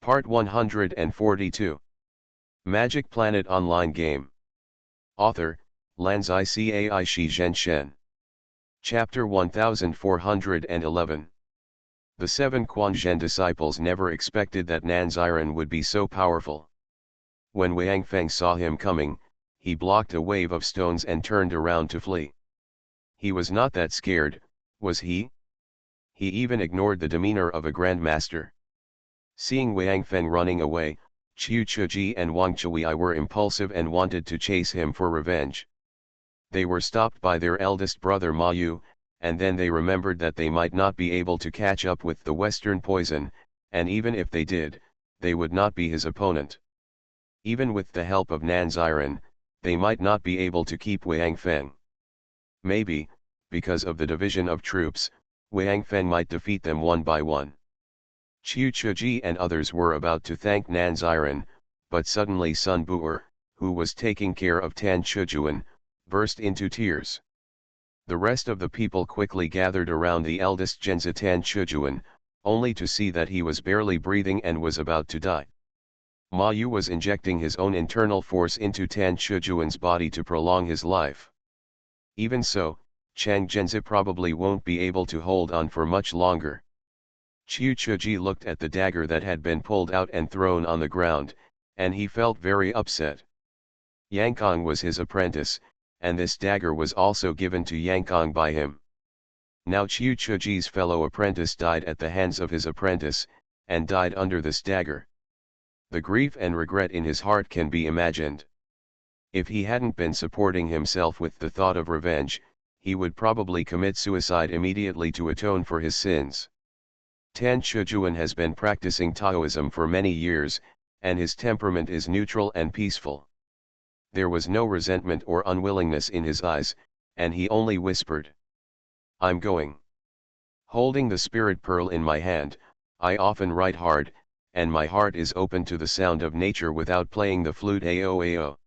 Part 142. Magic Planet Online Game. Author, Lanzai Cai Shi Zhen Shen. Chapter 1411. The seven Quanzhen disciples never expected that Nanziren would be so powerful. When Wang Feng saw him coming, he blocked a wave of stones and turned around to flee. He was not that scared, was he? He even ignored the demeanor of a grandmaster. Seeing Wang Feng running away, Qiu Chuji and Wang Chui were impulsive and wanted to chase him for revenge. They were stopped by their eldest brother Ma Yu, and then they remembered that they might not be able to catch up with the Western poison, and even if they did, they would not be his opponent. Even with the help of Nanziren, they might not be able to keep Wang Feng. Maybe, because of the division of troops, Wang Feng might defeat them one by one. Qiu Chuji and others were about to thank Nanziren, but suddenly Sun Bu'er, who was taking care of Tan Chujuan, burst into tears. The rest of the people quickly gathered around the eldest Genzi Tan Chujuan, only to see that he was barely breathing and was about to die. Ma Yu was injecting his own internal force into Tan Chujuan's body to prolong his life. Even so, Chang Genzi probably won't be able to hold on for much longer. Qiu Chuji looked at the dagger that had been pulled out and thrown on the ground, and he felt very upset. Yankong was his apprentice, and this dagger was also given to Yankong by him. Now Qiu Chuji's fellow apprentice died at the hands of his apprentice, and died under this dagger. The grief and regret in his heart can be imagined. If he hadn't been supporting himself with the thought of revenge, he would probably commit suicide immediately to atone for his sins. Tan Chujuan has been practicing Taoism for many years, and his temperament is neutral and peaceful. There was no resentment or unwillingness in his eyes, and he only whispered, "I'm going." Holding the spirit pearl in my hand, I often write hard, and my heart is open to the sound of nature without playing the flute ao.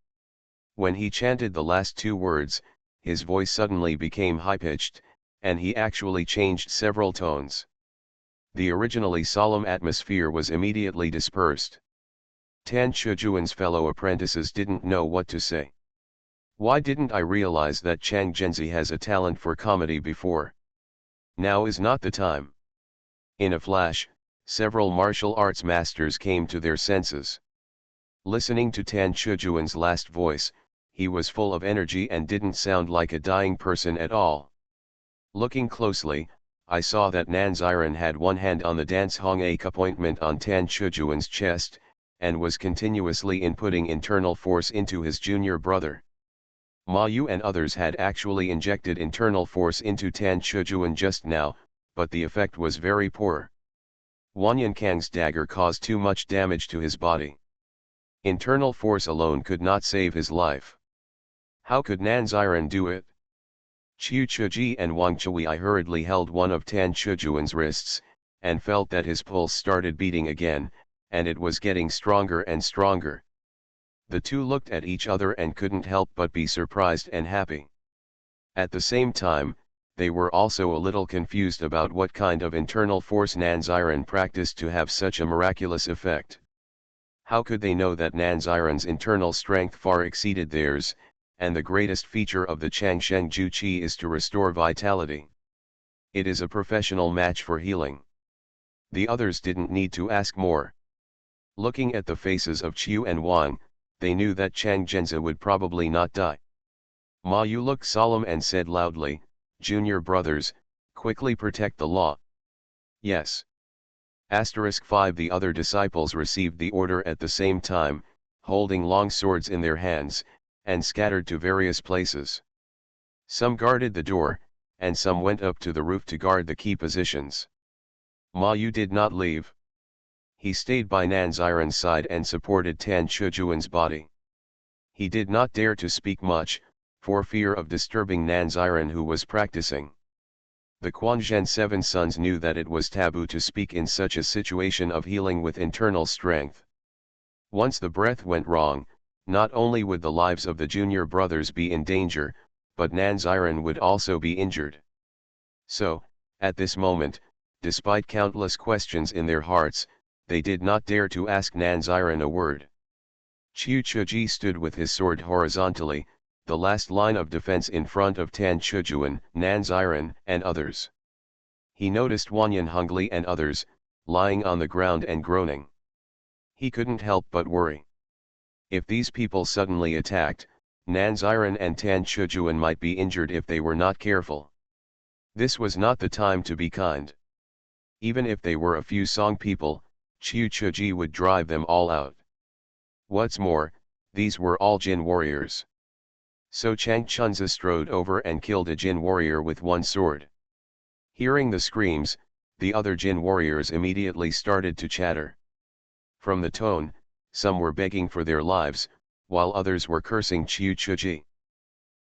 When he chanted the last two words, his voice suddenly became high-pitched, and he actually changed several tones. The originally solemn atmosphere was immediately dispersed. Tan Chujuan's fellow apprentices didn't know what to say. Why didn't I realize that Chang Genzi has a talent for comedy before? Now is not the time. In a flash, several martial arts masters came to their senses. Listening to Tan Chujuan's last voice, he was full of energy and didn't sound like a dying person at all. Looking closely, I saw that Nanziren had one hand on the dance Hong Ak appointment on Tan Chujuan's chest, and was continuously inputting internal force into his junior brother. Ma Yu and others had actually injected internal force into Tan Chujuan just now, but the effect was very poor. Wanyan Kang's dagger caused too much damage to his body. Internal force alone could not save his life. How could Nanziren do it? Qiu Chuji and Wang Chui hurriedly held one of Tan Chujuan's wrists, and felt that his pulse started beating again, and it was getting stronger and stronger. The two looked at each other and couldn't help but be surprised and happy. At the same time, they were also a little confused about what kind of internal force Nanziren practiced to have such a miraculous effect. How could they know that Nanziren's internal strength far exceeded theirs, and the greatest feature of the Changsheng Ju Qi is to restore vitality? It is a professional match for healing. The others didn't need to ask more. Looking at the faces of Qiu and Wang, they knew that Chang Genzi would probably not die. Ma Yu looked solemn and said loudly, "Junior brothers, quickly protect the law." Yes. *5 The other disciples received the order at the same time, holding long swords in their hands, and scattered to various places. Some guarded the door, and some went up to the roof to guard the key positions. Ma Yu did not leave. He stayed by Nanziren's side and supported Tan Chujuan's body. He did not dare to speak much, for fear of disturbing Nanziren, who was practicing. The Quanzhen Seven Sons knew that it was taboo to speak in such a situation of healing with internal strength. Once the breath went wrong, not only would the lives of the junior brothers be in danger, but Nanziren would also be injured. So, at this moment, despite countless questions in their hearts, they did not dare to ask Nan Ziren a word. Qiu Chuji stood with his sword horizontally, the last line of defense in front of Tan Chujuan, Nan Ziren, and others. He noticed Wanyan Hongli and others, lying on the ground and groaning. He couldn't help but worry. If these people suddenly attacked, Nan Ziren and Tan Chujuan might be injured if they were not careful. This was not the time to be kind. Even if they were a few Song people, Qiu Chuji would drive them all out. What's more, these were all Jin warriors. So Chang Chunza strode over and killed a Jin warrior with one sword. Hearing the screams, the other Jin warriors immediately started to chatter. From the tone, some were begging for their lives, while others were cursing Qiu Chuji.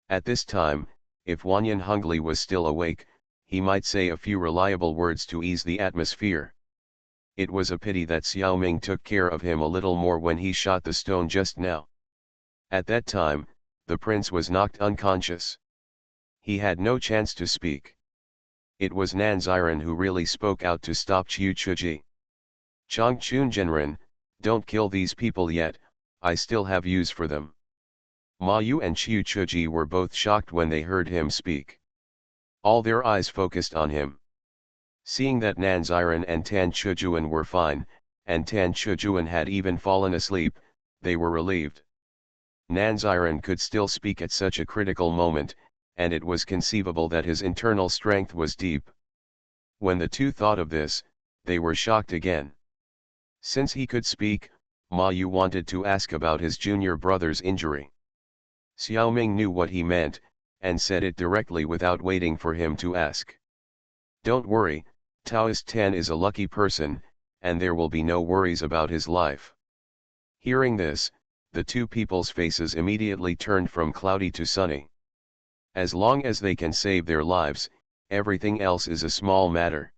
At this time, if Wanyan Hongli was still awake, he might say a few reliable words to ease the atmosphere. It was a pity that Xiao Ming took care of him a little more when he shot the stone just now. At that time, the prince was knocked unconscious. He had no chance to speak. It was Nan Ziren who really spoke out to stop Qiu Chuji. Chang Chun Genren, don't kill these people yet, I still have use for them. Ma Yu and Qiu Chuji were both shocked when they heard him speak. All their eyes focused on him. Seeing that Nan Ziren and Tan Chujuan were fine, and Tan Chujuan had even fallen asleep, they were relieved. Nan Ziren could still speak at such a critical moment, and it was conceivable that his internal strength was deep. When the two thought of this, they were shocked again. Since he could speak, Ma Yu wanted to ask about his junior brother's injury. Xiao Ming knew what he meant, and said it directly without waiting for him to ask. Don't worry, Taoist Tan is a lucky person, and there will be no worries about his life. Hearing this, the two people's faces immediately turned from cloudy to sunny. As long as they can save their lives, everything else is a small matter.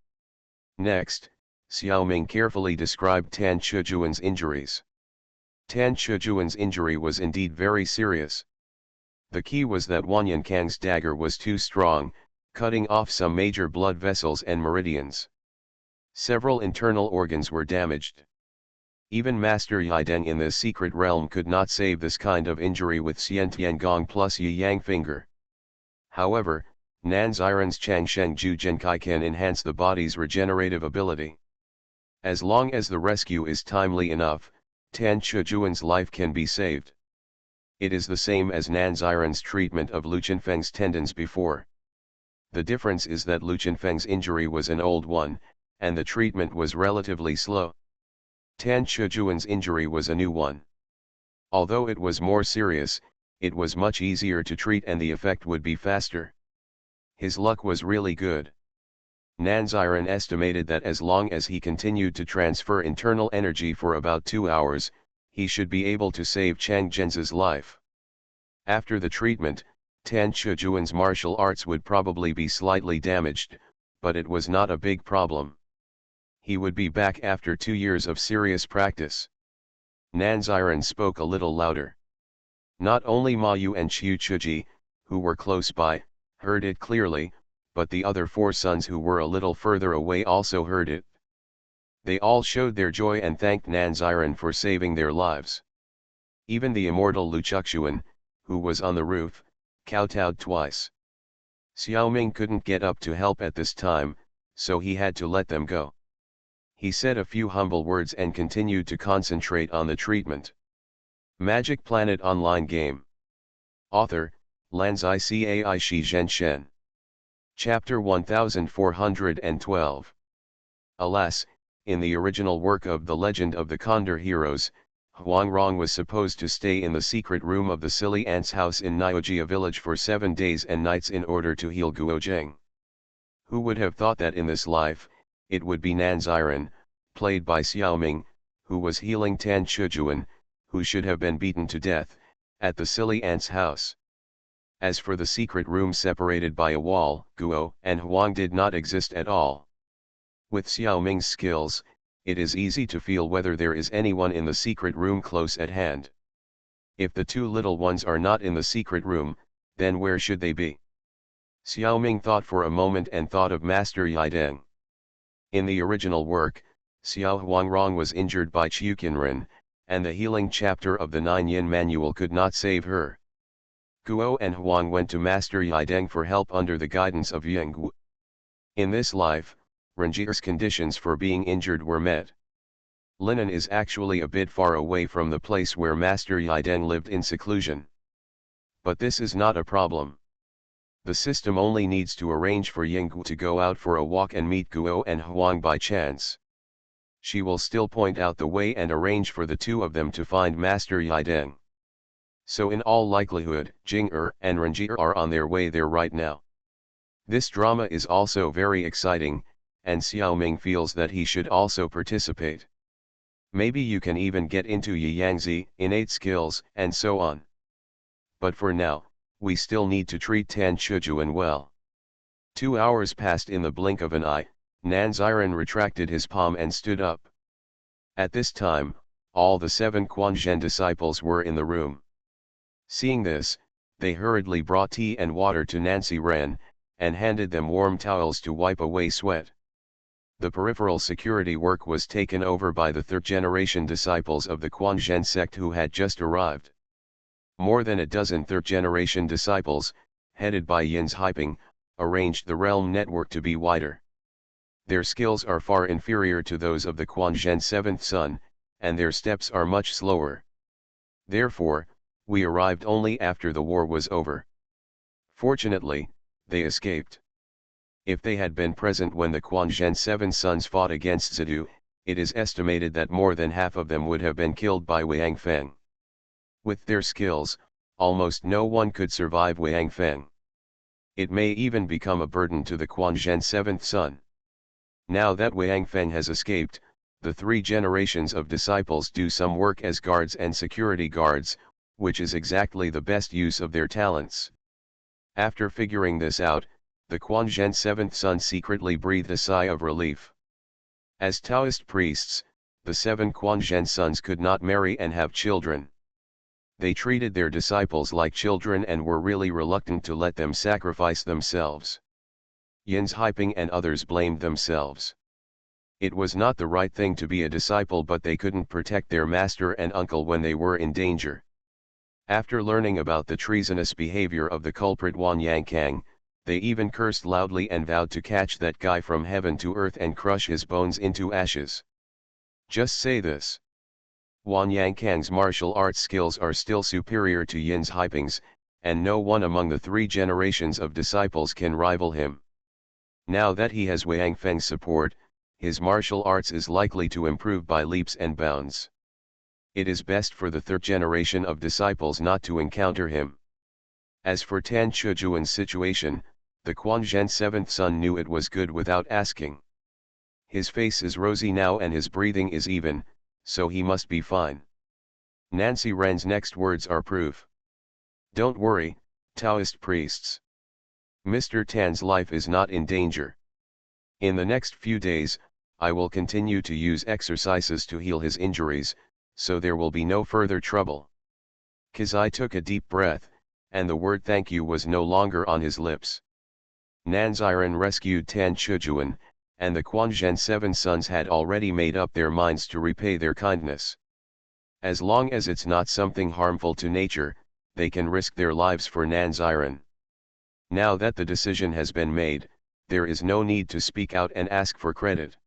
Next, Xiao Ming carefully described Tan Chujuan's injuries. Tan Chujuan's injury was indeed very serious. The key was that Wanyan Kang's dagger was too strong, cutting off some major blood vessels and meridians. Several internal organs were damaged. Even Master Yideng in the secret realm could not save this kind of injury with Xian Tiangong plus Yi Yang finger. However, Nan Ziren's Changsheng Ju Genkai can enhance the body's regenerative ability. As long as the rescue is timely enough, Tan Chujuan's life can be saved. It is the same as Nan Ziren's treatment of Lu Chenfeng's tendons before. The difference is that Lu Chenfeng's injury was an old one, and the treatment was relatively slow. Tan Chujuan's injury was a new one. Although it was more serious, it was much easier to treat and the effect would be faster. His luck was really good. Nan Ziren estimated that as long as he continued to transfer internal energy for about 2 hours, he should be able to save Chang Zhen's life. After the treatment, Tan Chujuan's martial arts would probably be slightly damaged, but it was not a big problem. He would be back after 2 years of serious practice. Nan Ziren spoke a little louder. Not only Ma Yu and Qiu Chuji, who were close by, heard it clearly, but the other 4 sons who were a little further away also heard it. They all showed their joy and thanked Nan Ziren for saving their lives. Even the immortal Lu Chuxuan, who was on the roof, kowtowed twice. Xiao Ming couldn't get up to help at this time, so he had to let them go. He said a few humble words and continued to concentrate on the treatment. Magic Planet Online Game. Author, Lanzai Cai Shi Zhen Shen. Chapter 1412. Alas, in the original work of The Legend of the Condor Heroes, Huang Rong was supposed to stay in the secret room of the silly ant's house in Niojia village for 7 days and nights in order to heal Guo Zheng. Who would have thought that in this life, it would be Nan Ziren, played by Xiao Ming, who was healing Tan Chujuan, who should have been beaten to death, at the silly ant's house. As for the secret room separated by a wall, Guo and Huang did not exist at all. With Xiao Ming's skills, it is easy to feel whether there is anyone in the secret room close at hand. If the 2 little ones are not in the secret room, then where should they be? Xiao Ming thought for a moment and thought of Master Yideng. In the original work, Xiao Huangrong was injured by Qiuqianren, and the healing chapter of the Nine Yin Manual could not save her. Guo and Huang went to Master Yideng for help under the guidance of Yinggu. In this life, Rengier's conditions for being injured were met. Linen is actually a bit far away from the place where Master Yideng lived in seclusion. But this is not a problem. The system only needs to arrange for Yinggu to go out for a walk and meet Guo and Huang by chance. She will still point out the way and arrange for the two of them to find Master Yideng. So in all likelihood, Jing and Rengier are on their way there right now. This drama is also very exciting, and Xiaoming feels that he should also participate. Maybe you can even get into Yangzi, innate skills, and so on. But for now, we still need to treat Tan Chujuan well. 2 hours passed in the blink of an eye. Nanziren retracted his palm and stood up. At this time, all the 7 Quanzhen disciples were in the room. Seeing this, they hurriedly brought tea and water to Nancy Ren, and handed them warm towels to wipe away sweat. The peripheral security work was taken over by the third-generation disciples of the Quanzhen sect who had just arrived. More than a dozen third-generation disciples, headed by UnlimitedFlow, arranged the realm network to be wider. Their skills are far inferior to those of the Quanzhen 7th son, and their steps are much slower. Therefore, we arrived only after the war was over. Fortunately, they escaped. If they had been present when the Quanzhen 7 sons fought against Zidu, it is estimated that more than half of them would have been killed by Wang Feng. With their skills, almost no one could survive Wang Feng. It may even become a burden to the Quanzhen 7th son. Now that Wang Feng has escaped, the 3 generations of disciples do some work as guards and security guards, which is exactly the best use of their talents. After figuring this out, the Quanzhen 7th son secretly breathed a sigh of relief. As Taoist priests, the 7 Quanzhen sons could not marry and have children. They treated their disciples like children and were really reluctant to let them sacrifice themselves. UnlimitedFlow and others blamed themselves. It was not the right thing to be a disciple, but they couldn't protect their master and uncle when they were in danger. After learning about the treasonous behavior of the culprit Wan Yankang, they even cursed loudly and vowed to catch that guy from heaven to earth and crush his bones into ashes. Just say this. Wan Yankang's martial arts skills are still superior to UnlimitedFlow's, and no one among the 3 generations of disciples can rival him. Now that he has Wang Feng's support, his martial arts is likely to improve by leaps and bounds. It is best for the 3rd generation of disciples not to encounter him. As for Tan Chujuan's situation, the Quanzhen 7th son knew it was good without asking. His face is rosy now and his breathing is even, so he must be fine. Nancy Ren's next words are proof. Don't worry, Taoist priests. Mr. Tan's life is not in danger. In the next few days, I will continue to use exercises to heal his injuries, so there will be no further trouble. Kazai took a deep breath, and the word thank you was no longer on his lips. Nanziren rescued Tan Chujuan, and the Quanzhen 7 sons had already made up their minds to repay their kindness. As long as it's not something harmful to nature, they can risk their lives for Nanziren. Now that the decision has been made, there is no need to speak out and ask for credit.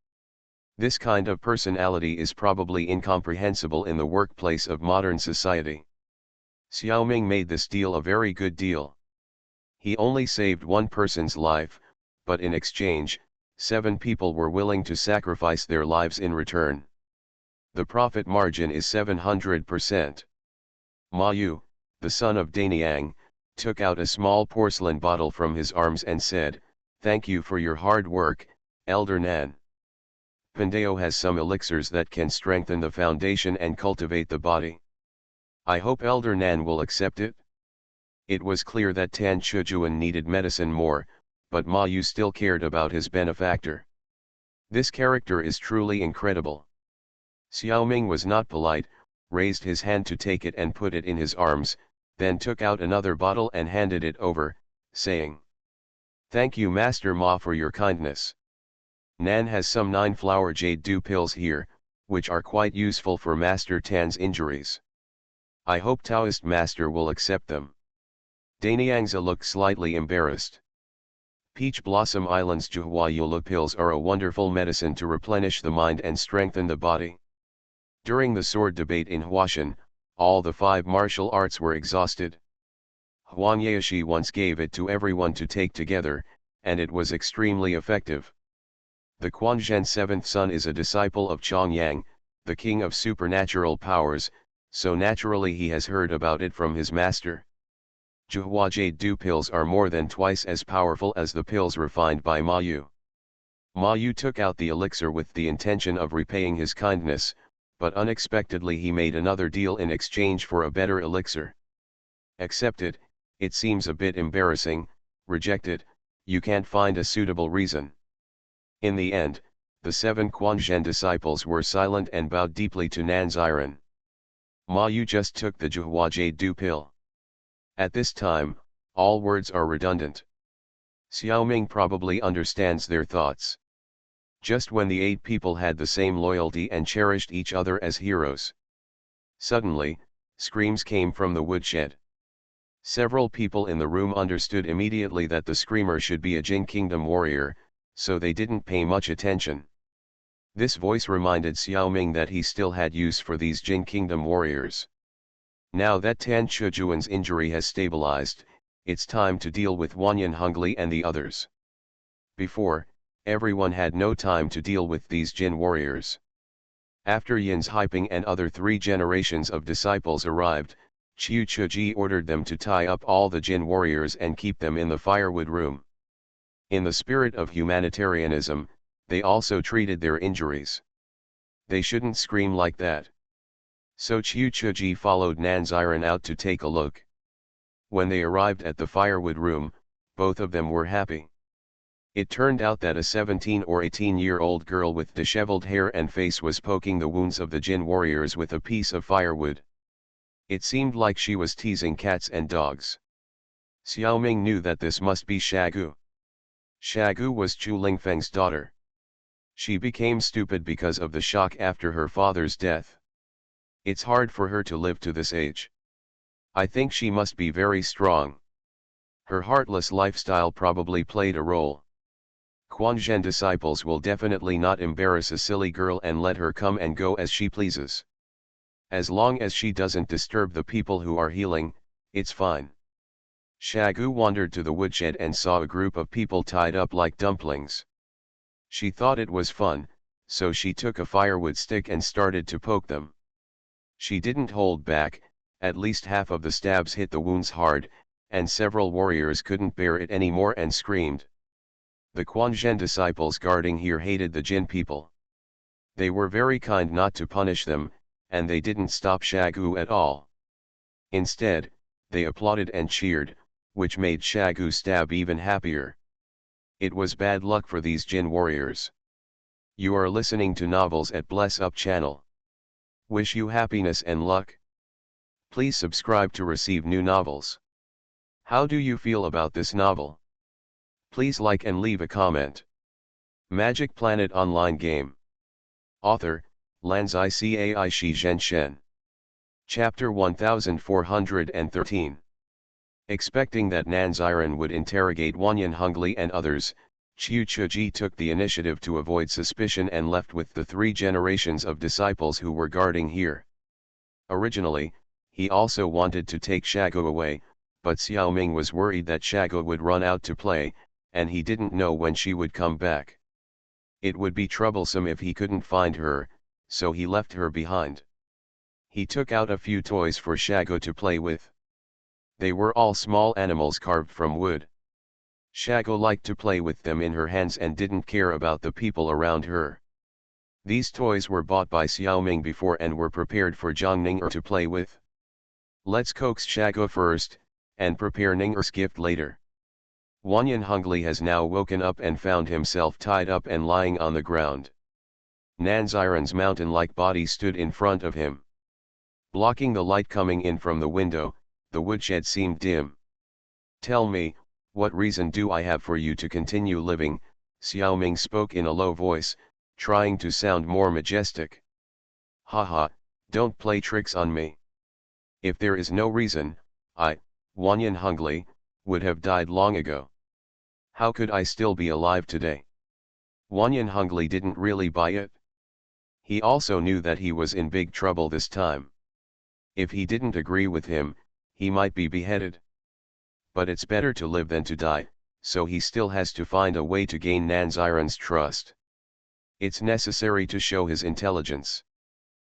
This kind of personality is probably incomprehensible in the workplace of modern society. Xiaoming made this deal a very good deal. He only saved one person's life, but in exchange, 7 people were willing to sacrifice their lives in return. The profit margin is 700%. Ma Yu, the son of Daniang, took out a small porcelain bottle from his arms and said, "Thank you for your hard work, Elder Nan. Pandeo has some elixirs that can strengthen the foundation and cultivate the body. I hope Elder Nan will accept it." It was clear that Tan Chujuan needed medicine more, but Ma Yu still cared about his benefactor. This character is truly incredible. Xiaoming was not polite, raised his hand to take it and put it in his arms, then took out another bottle and handed it over, saying, "Thank you Master Ma for your kindness. Nan has some 9-flower jade dew pills here, which are quite useful for Master Tan's injuries. I hope Taoist Master will accept them. Danyangza looked slightly embarrassed. Peach Blossom Island's Juhua pills are a wonderful medicine to replenish the mind and strengthen the body. During the sword debate in Huashan, all the 5 martial arts were exhausted. Huang Yaoshi once gave it to everyone to take together, and it was extremely effective. The Quanzhen 7th son is a disciple of Chongyang, the king of supernatural powers, so naturally he has heard about it from his master. Juhua Jade Dew pills are more than twice as powerful as the pills refined by Ma Yu. Ma Yu took out the elixir with the intention of repaying his kindness, but unexpectedly he made another deal in exchange for a better elixir. Accepted, it seems a bit embarrassing. Rejected, you can't find a suitable reason. In the end, the 7 Quanzhen disciples were silent and bowed deeply to Nan Ziren. Ma Yu just took the Juhua Jade Dew pill. At this time, all words are redundant. Xiaoming probably understands their thoughts. Just when the 8 people had the same loyalty and cherished each other as heroes. Suddenly, screams came from the woodshed. Several people in the room understood immediately that the screamer should be a Jin Kingdom warrior, so they didn't pay much attention. This voice reminded Xiaoming that he still had use for these Jin Kingdom warriors. Now that Tan Chujuan's injury has stabilized, it's time to deal with Wanyan Hungli and the others. Before, everyone had no time to deal with these Jin warriors. After Yin's Hyping and other 3 generations of disciples arrived, Qiu Chuji ordered them to tie up all the Jin warriors and keep them in the firewood room. In the spirit of humanitarianism, they also treated their injuries. They shouldn't scream like that. So Qiu Chuji followed Nan Ziren out to take a look. When they arrived at the firewood room, both of them were happy. It turned out that a 17 or 18-year-old girl with disheveled hair and face was poking the wounds of the Jin warriors with a piece of firewood. It seemed like she was teasing cats and dogs. Xiaoming knew that this must be Shagu. Shagu was Chu Lingfeng's daughter. She became stupid because of the shock after her father's death. It's hard for her to live to this age. I think she must be very strong. Her heartless lifestyle probably played a role. Quanzhen disciples will definitely not embarrass a silly girl and let her come and go as she pleases. As long as she doesn't disturb the people who are healing, it's fine. Shagu wandered to the woodshed and saw a group of people tied up like dumplings. She thought it was fun, so she took a firewood stick and started to poke them. She didn't hold back, at least half of the stabs hit the wounds hard, and several warriors couldn't bear it anymore and screamed. The Quanzhen disciples guarding here hated the Jin people. They were very kind not to punish them, and they didn't stop Shagu at all. Instead, they applauded and cheered, which made Shagu stab even happier. It was bad luck for these Jin warriors. You are listening to novels at Bless Up channel. Wish you happiness and luck. Please subscribe to receive new novels. How do you feel about this novel? Please like and leave a comment. Magic Planet Online Game. Author, Lanzai Cai Shi Zhen Shen. Chapter 1413. Expecting that Nan Ziren would interrogate Wanyan Hungli and others, Qiu Chuji took the initiative to avoid suspicion and left with the 3 generations of disciples who were guarding here. Originally, he also wanted to take Shagu away, but Xiaoming was worried that Shagu would run out to play, and he didn't know when she would come back. It would be troublesome if he couldn't find her, so he left her behind. He took out a few toys for Shagu to play with. They were all small animals carved from wood. Shagu liked to play with them in her hands and didn't care about the people around her. These toys were bought by Xiaoming before and were prepared for Zhang Ning'er to play with. Let's coax Shagu first, and prepare Ning'er's gift later. Wanyan Hungli has now woken up and found himself tied up and lying on the ground. Nan Ziren's mountain-like body stood in front of him. Blocking the light coming in from the window, the woodshed seemed dim. Tell me, what reason do I have for you to continue living, Xiaoming spoke in a low voice, trying to sound more majestic. Haha, don't play tricks on me. If there is no reason, I, Wanyan Hungly, would have died long ago. How could I still be alive today? Wanyan Hungly didn't really buy it. He also knew that he was in big trouble this time. If he didn't agree with him, he might be beheaded. But it's better to live than to die, so he still has to find a way to gain Nanziren's trust. It's necessary to show his intelligence.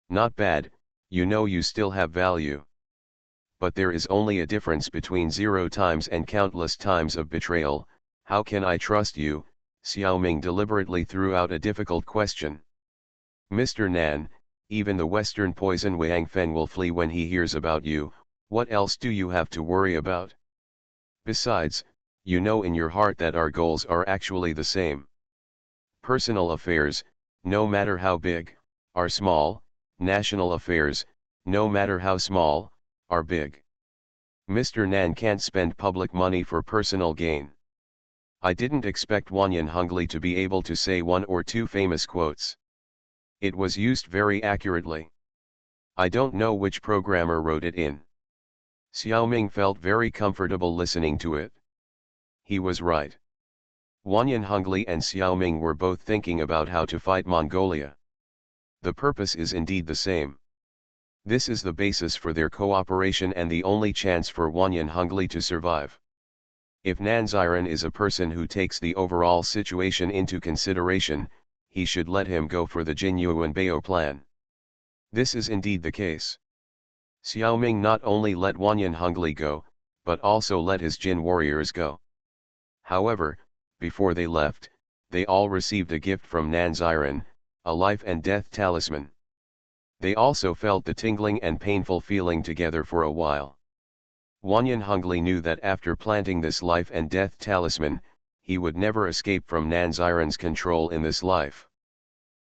Not bad, you know you still have value. But there is only a difference between 0 times and countless times of betrayal. How can I trust you? Xiaoming deliberately threw out a difficult question. Mr. Nan, even the Western poison Wang Feng will flee when he hears about you. What else do you have to worry about? Besides, you know in your heart that our goals are actually the same. Personal affairs, no matter how big, are small. National affairs, no matter how small, are big. Mr. Nan can't spend public money for personal gain. I didn't expect Wanyan Hungly to be able to say 1 or 2 famous quotes. It was used very accurately. I don't know which programmer wrote it in. Xiaoming felt very comfortable listening to it. He was right. Wanyan Hungly and Xiaoming were both thinking about how to fight Mongolia. The purpose is indeed the same. This is the basis for their cooperation and the only chance for Wanyan Hungly to survive. If Nanziren is a person who takes the overall situation into consideration, he should let him go for the Jinyuan Bao plan. This is indeed the case. Xiaoming not only let Wanyan Hungly go, but also let his Jin warriors go. However, before they left, they all received a gift from Nanziren, a life and death talisman. They also felt the tingling and painful feeling together for a while. Wanyan Hungly knew that after planting this life and death talisman, he would never escape from Nanziren's control in this life.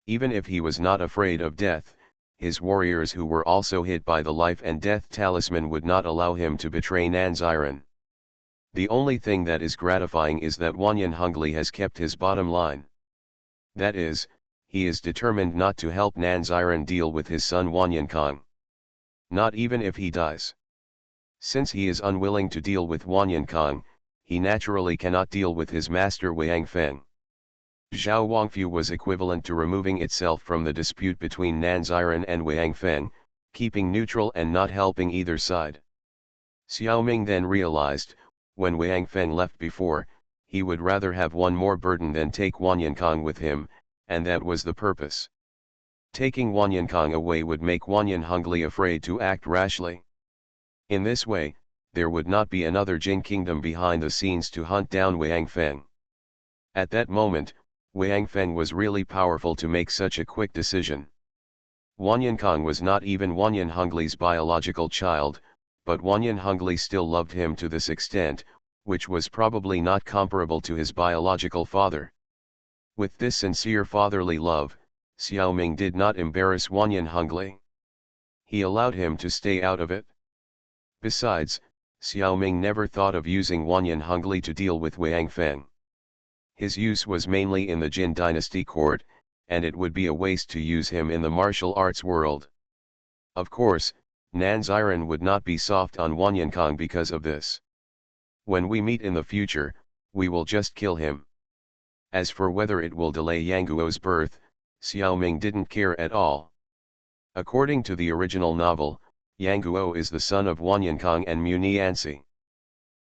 Even if he was not afraid of death, his warriors who were also hit by the life and death talisman would not allow him to betray Nanziren. The only thing that is gratifying is that Wanyan Hungly has kept his bottom line. That is, he is determined not to help Nanziren deal with his son Wanyan Kong. Not even if he dies. Since he is unwilling to deal with Wanyan Kong, he naturally cannot deal with his master Wang Feng. Zhao Wangfu was equivalent to removing itself from the dispute between Nanziren and Wang Feng, keeping neutral and not helping either side. Xiaoming then realized, when Wang Feng left before, he would rather have one more burden than take Wanyan Kong with him, and that was the purpose. Taking Wanyan Kong away would make Wanyan Hungly afraid to act rashly. In this way, there would not be another Jin kingdom behind the scenes to hunt down Wang Feng. At that moment, Wang Feng was really powerful to make such a quick decision. Wanyan Kong was not even Wanyan Hungly's biological child, but Wanyan Hungly still loved him to this extent, which was probably not comparable to his biological father. With this sincere fatherly love, Xiaoming did not embarrass Wanyan Hungly. He allowed him to stay out of it. Besides, Xiaoming never thought of using Wanyan Hungly to deal with Wang Feng. His use was mainly in the Jin dynasty court, and it would be a waste to use him in the martial arts world. Of course, Nanziren would not be soft on Wanyan Kong because of this. When we meet in the future, we will just kill him. As for whether it will delay Yanguo's birth, Xiaoming didn't care at all. According to the original novel, Yanguo is the son of Wanyan Kong and Mu Nianzi.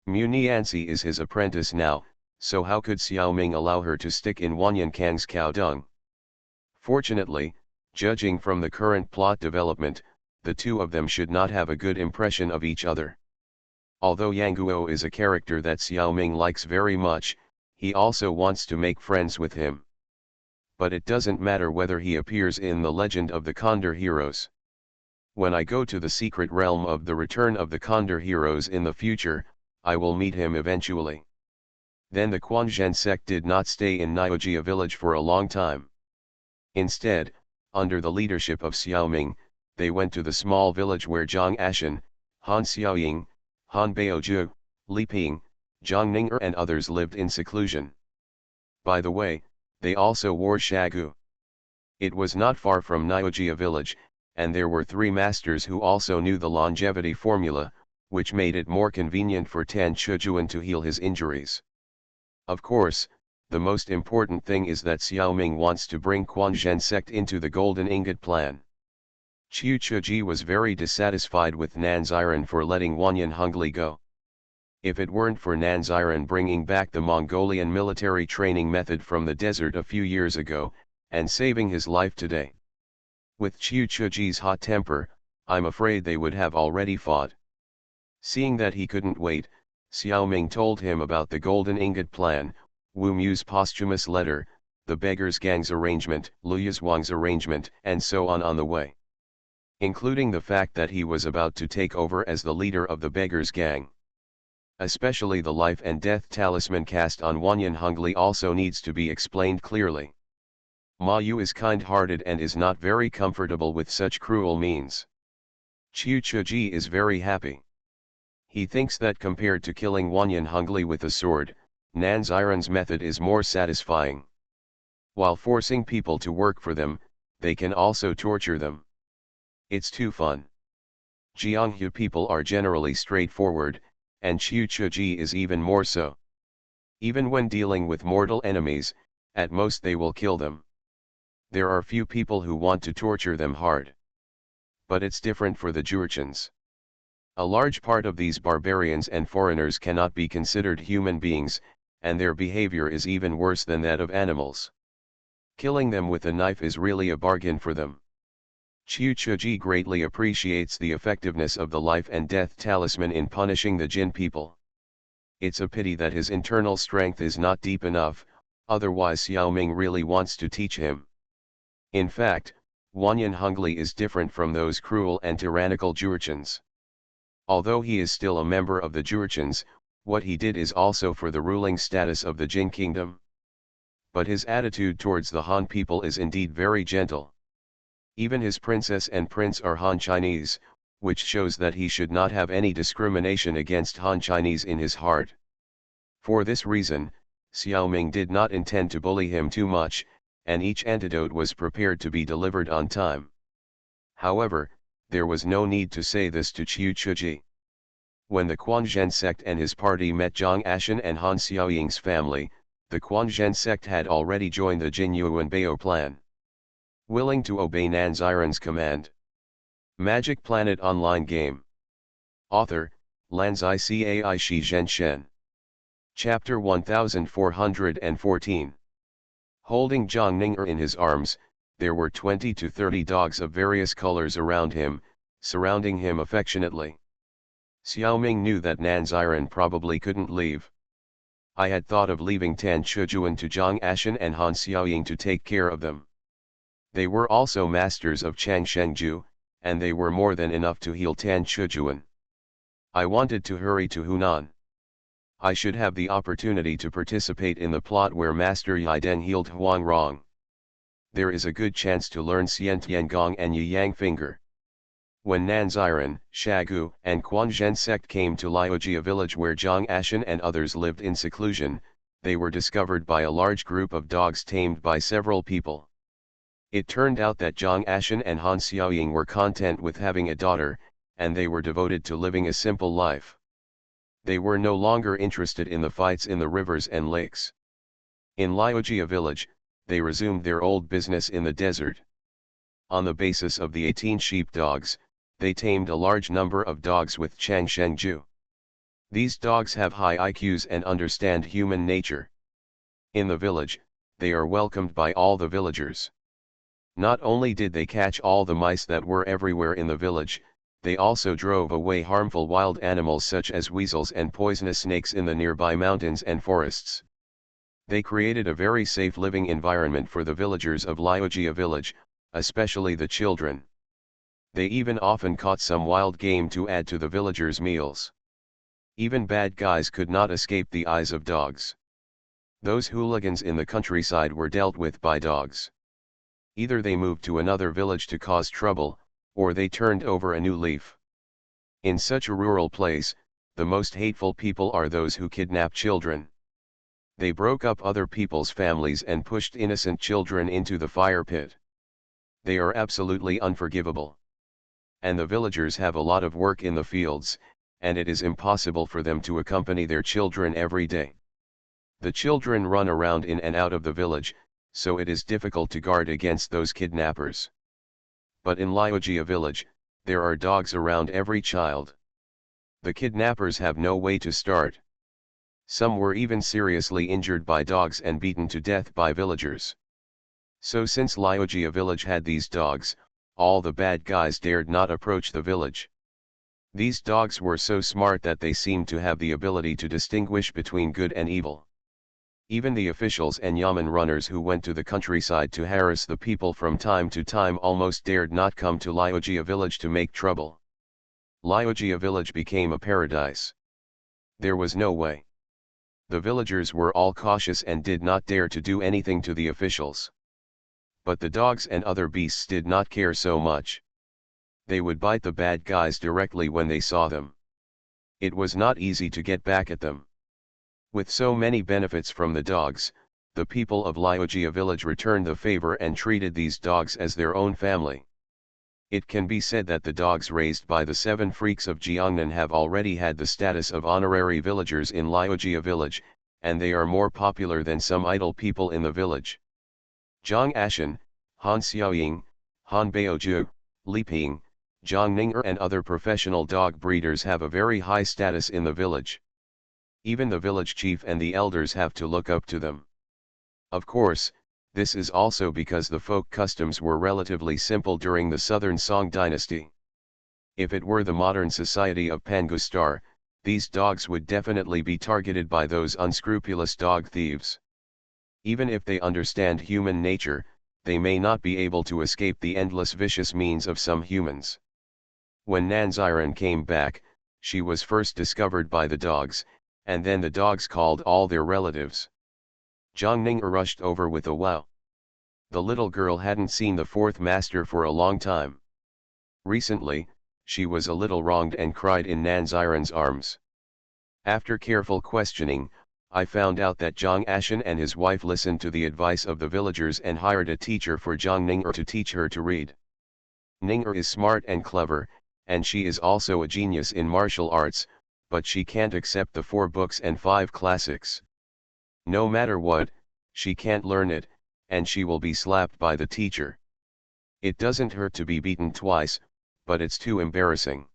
Mu Nianzi is his apprentice now, so how could Xiaoming allow her to stick in Wanyan Kang's cow dung? Fortunately, judging from the current plot development, the two of them should not have a good impression of each other. Although Yanguo is a character that Xiaoming likes very much, he also wants to make friends with him. But it doesn't matter whether he appears in the Legend of the Condor Heroes. When I go to the secret realm of the Return of the Condor Heroes in the future, I will meet him eventually. Then the Quanzhen sect did not stay in Niojia village for a long time. Instead, under the leadership of Xiaoming, they went to the small village where Zhang Ashan, Han Xiaoying, Han Baozhu, Li Ping, Zhang Ning'er and others lived in seclusion. By the way, they also wore shagu. It was not far from Nyojia village, and there were 3 masters who also knew the longevity formula, which made it more convenient for Tan Chujuan to heal his injuries. Of course, the most important thing is that Xiaoming wants to bring Quanzhen sect into the Golden Ingot plan. Qiu Chuji was very dissatisfied with Nanziran for letting Wanyan Hongli go. If it weren't for Nanziran bringing back the Mongolian military training method from the desert a few years ago, and saving his life today. With Qiu Chuji's hot temper, I'm afraid they would have already fought. Seeing that he couldn't wait, Xiaoming told him about the Golden Ingot plan, Wu Mu's posthumous letter, the Beggars Gang's arrangement, Lu Yizhuang's arrangement, and so on the way. Including the fact that he was about to take over as the leader of the Beggars Gang. Especially the life and death talisman cast on Wanyan Hongli also needs to be explained clearly. Ma Yu is kind-hearted and is not very comfortable with such cruel means. Qiu Chuji is very happy. He thinks that compared to killing Wanyan Hongli with a sword, Nanziran's method is more satisfying. While forcing people to work for them, they can also torture them. It's too fun. Jianghu people are generally straightforward, and Qiu Chuji is even more so. Even when dealing with mortal enemies, at most they will kill them. There are few people who want to torture them hard. But it's different for the Jurchens. A large part of these barbarians and foreigners cannot be considered human beings, and their behavior is even worse than that of animals. Killing them with a knife is really a bargain for them. Qiu Chuji greatly appreciates the effectiveness of the life and death talisman in punishing the Jin people. It's a pity that his internal strength is not deep enough, otherwise Xiaoming really wants to teach him. In fact, Wanyan Hongli is different from those cruel and tyrannical Jurchens. Although he is still a member of the Jurchens, what he did is also for the ruling status of the Jin kingdom. But his attitude towards the Han people is indeed very gentle. Even his princess and prince are Han Chinese, which shows that he should not have any discrimination against Han Chinese in his heart. For this reason, Xiaoming did not intend to bully him too much, and each antidote was prepared to be delivered on time. However, there was no need to say this to Qiu Chuji. When the Quanzhen sect and his party met Zhang Ashan and Han Xiaoying's family, the Quanzhen sect had already joined the Jin Yuan Bao plan. Willing to obey Nanziran's command. Magic Planet Online Game. Author, Lanzai Cai Shi Zhen Shen. Chapter 1414. Holding Zhang Ninger in his arms, there were 20 to 30 dogs of various colors around him, surrounding him affectionately. Xiaoming knew that Nanziran probably couldn't leave. I had thought of leaving Tan Chujuan to Zhang Ashan and Han Xiaoying to take care of them. They were also masters of Chang Shengju, and they were more than enough to heal Tan Chujuan. I wanted to hurry to Hunan. I should have the opportunity to participate in the plot where Master Yideng healed Huang Rong. There is a good chance to learn Xian Tiangong and Yi Yang Finger. When Nanziran, Shagu, and Quanzhen sect came to Liujia village where Zhang Ashan and others lived in seclusion, they were discovered by a large group of dogs tamed by several people. It turned out that Zhang Ashan and Han Xiaoying were content with having a daughter, and they were devoted to living a simple life. They were no longer interested in the fights in the rivers and lakes. In Liujia village, they resumed their old business in the desert. On the basis of the 18 sheepdogs, they tamed a large number of dogs with Chang Shengju. These dogs have high IQs and understand human nature. In the village, they are welcomed by all the villagers. Not only did they catch all the mice that were everywhere in the village, they also drove away harmful wild animals such as weasels and poisonous snakes in the nearby mountains and forests. They created a very safe living environment for the villagers of Liujia village, especially the children. They even often caught some wild game to add to the villagers' meals. Even bad guys could not escape the eyes of dogs. Those hooligans in the countryside were dealt with by dogs. Either they moved to another village to cause trouble, or they turned over a new leaf. In such a rural place, the most hateful people are those who kidnap children. They broke up other people's families and pushed innocent children into the fire pit. They are absolutely unforgivable. And the villagers have a lot of work in the fields, and it is impossible for them to accompany their children every day. The children run around in and out of the village, so it is difficult to guard against those kidnappers. But in Lyogia village, there are dogs around every child. The kidnappers have no way to start. Some were even seriously injured by dogs and beaten to death by villagers. So since Lyogia village had these dogs, all the bad guys dared not approach the village. These dogs were so smart that they seemed to have the ability to distinguish between good and evil. Even the officials and yamen runners who went to the countryside to harass the people from time to time almost dared not come to Lyogia village to make trouble. Lyogia village became a paradise. There was no way. The villagers were all cautious and did not dare to do anything to the officials. But the dogs and other beasts did not care so much. They would bite the bad guys directly when they saw them. It was not easy to get back at them. With so many benefits from the dogs, the people of Lyogia village returned the favor and treated these dogs as their own family. It can be said that the dogs raised by the 7 freaks of Jiangnan have already had the status of honorary villagers in Lyogia village, and they are more popular than some idle people in the village. Zhang Ashan, Han Xiaoying, Han Baoju, Li Ping, Zhang Ning'er and other professional dog breeders have a very high status in the village. Even the village chief and the elders have to look up to them. Of course, this is also because the folk customs were relatively simple during the Southern Song dynasty. If it were the modern society of Pangustar, these dogs would definitely be targeted by those unscrupulous dog thieves. Even if they understand human nature, they may not be able to escape the endless vicious means of some humans. When Nanziran came back, she was first discovered by the dogs, and then the dogs called all their relatives. Zhang Ning'er rushed over with a wow. The little girl hadn't seen the 4th master for a long time. Recently, she was a little wronged and cried in Nanziran's arms. After careful questioning, I found out that Zhang Ashan and his wife listened to the advice of the villagers and hired a teacher for Zhang Ning'er to teach her to read. Ning'er is smart and clever, and she is also a genius in martial arts, but she can't accept the 4 books and 5 classics. No matter what, she can't learn it, and she will be slapped by the teacher. It doesn't hurt to be beaten twice, but it's too embarrassing.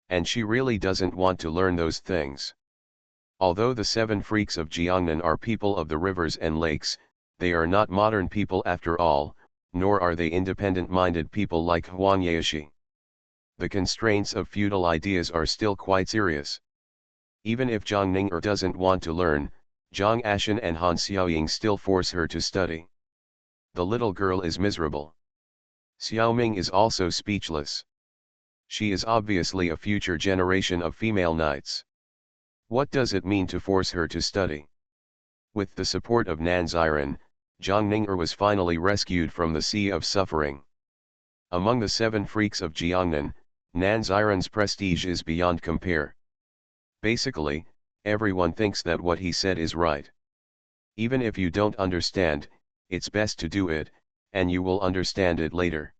And she really doesn't want to learn those things. Although the 7 freaks of Jiangnan are people of the rivers and lakes, they are not modern people after all, nor are they independent-minded people like Huang Yaoshi. The constraints of feudal ideas are still quite serious. Even if Zhang Ning'er doesn't want to learn, Zhang Ashan and Han Xiaoying still force her to study. The little girl is miserable. Xiaoming is also speechless. She is obviously a future generation of female knights. What does it mean to force her to study? With the support of Nanziran, Zhang Ning'er was finally rescued from the sea of suffering. Among the 7 freaks of Jiangnan, Nanziran's prestige is beyond compare. Basically, everyone thinks that what he said is right. Even if you don't understand, it's best to do it, and you will understand it later.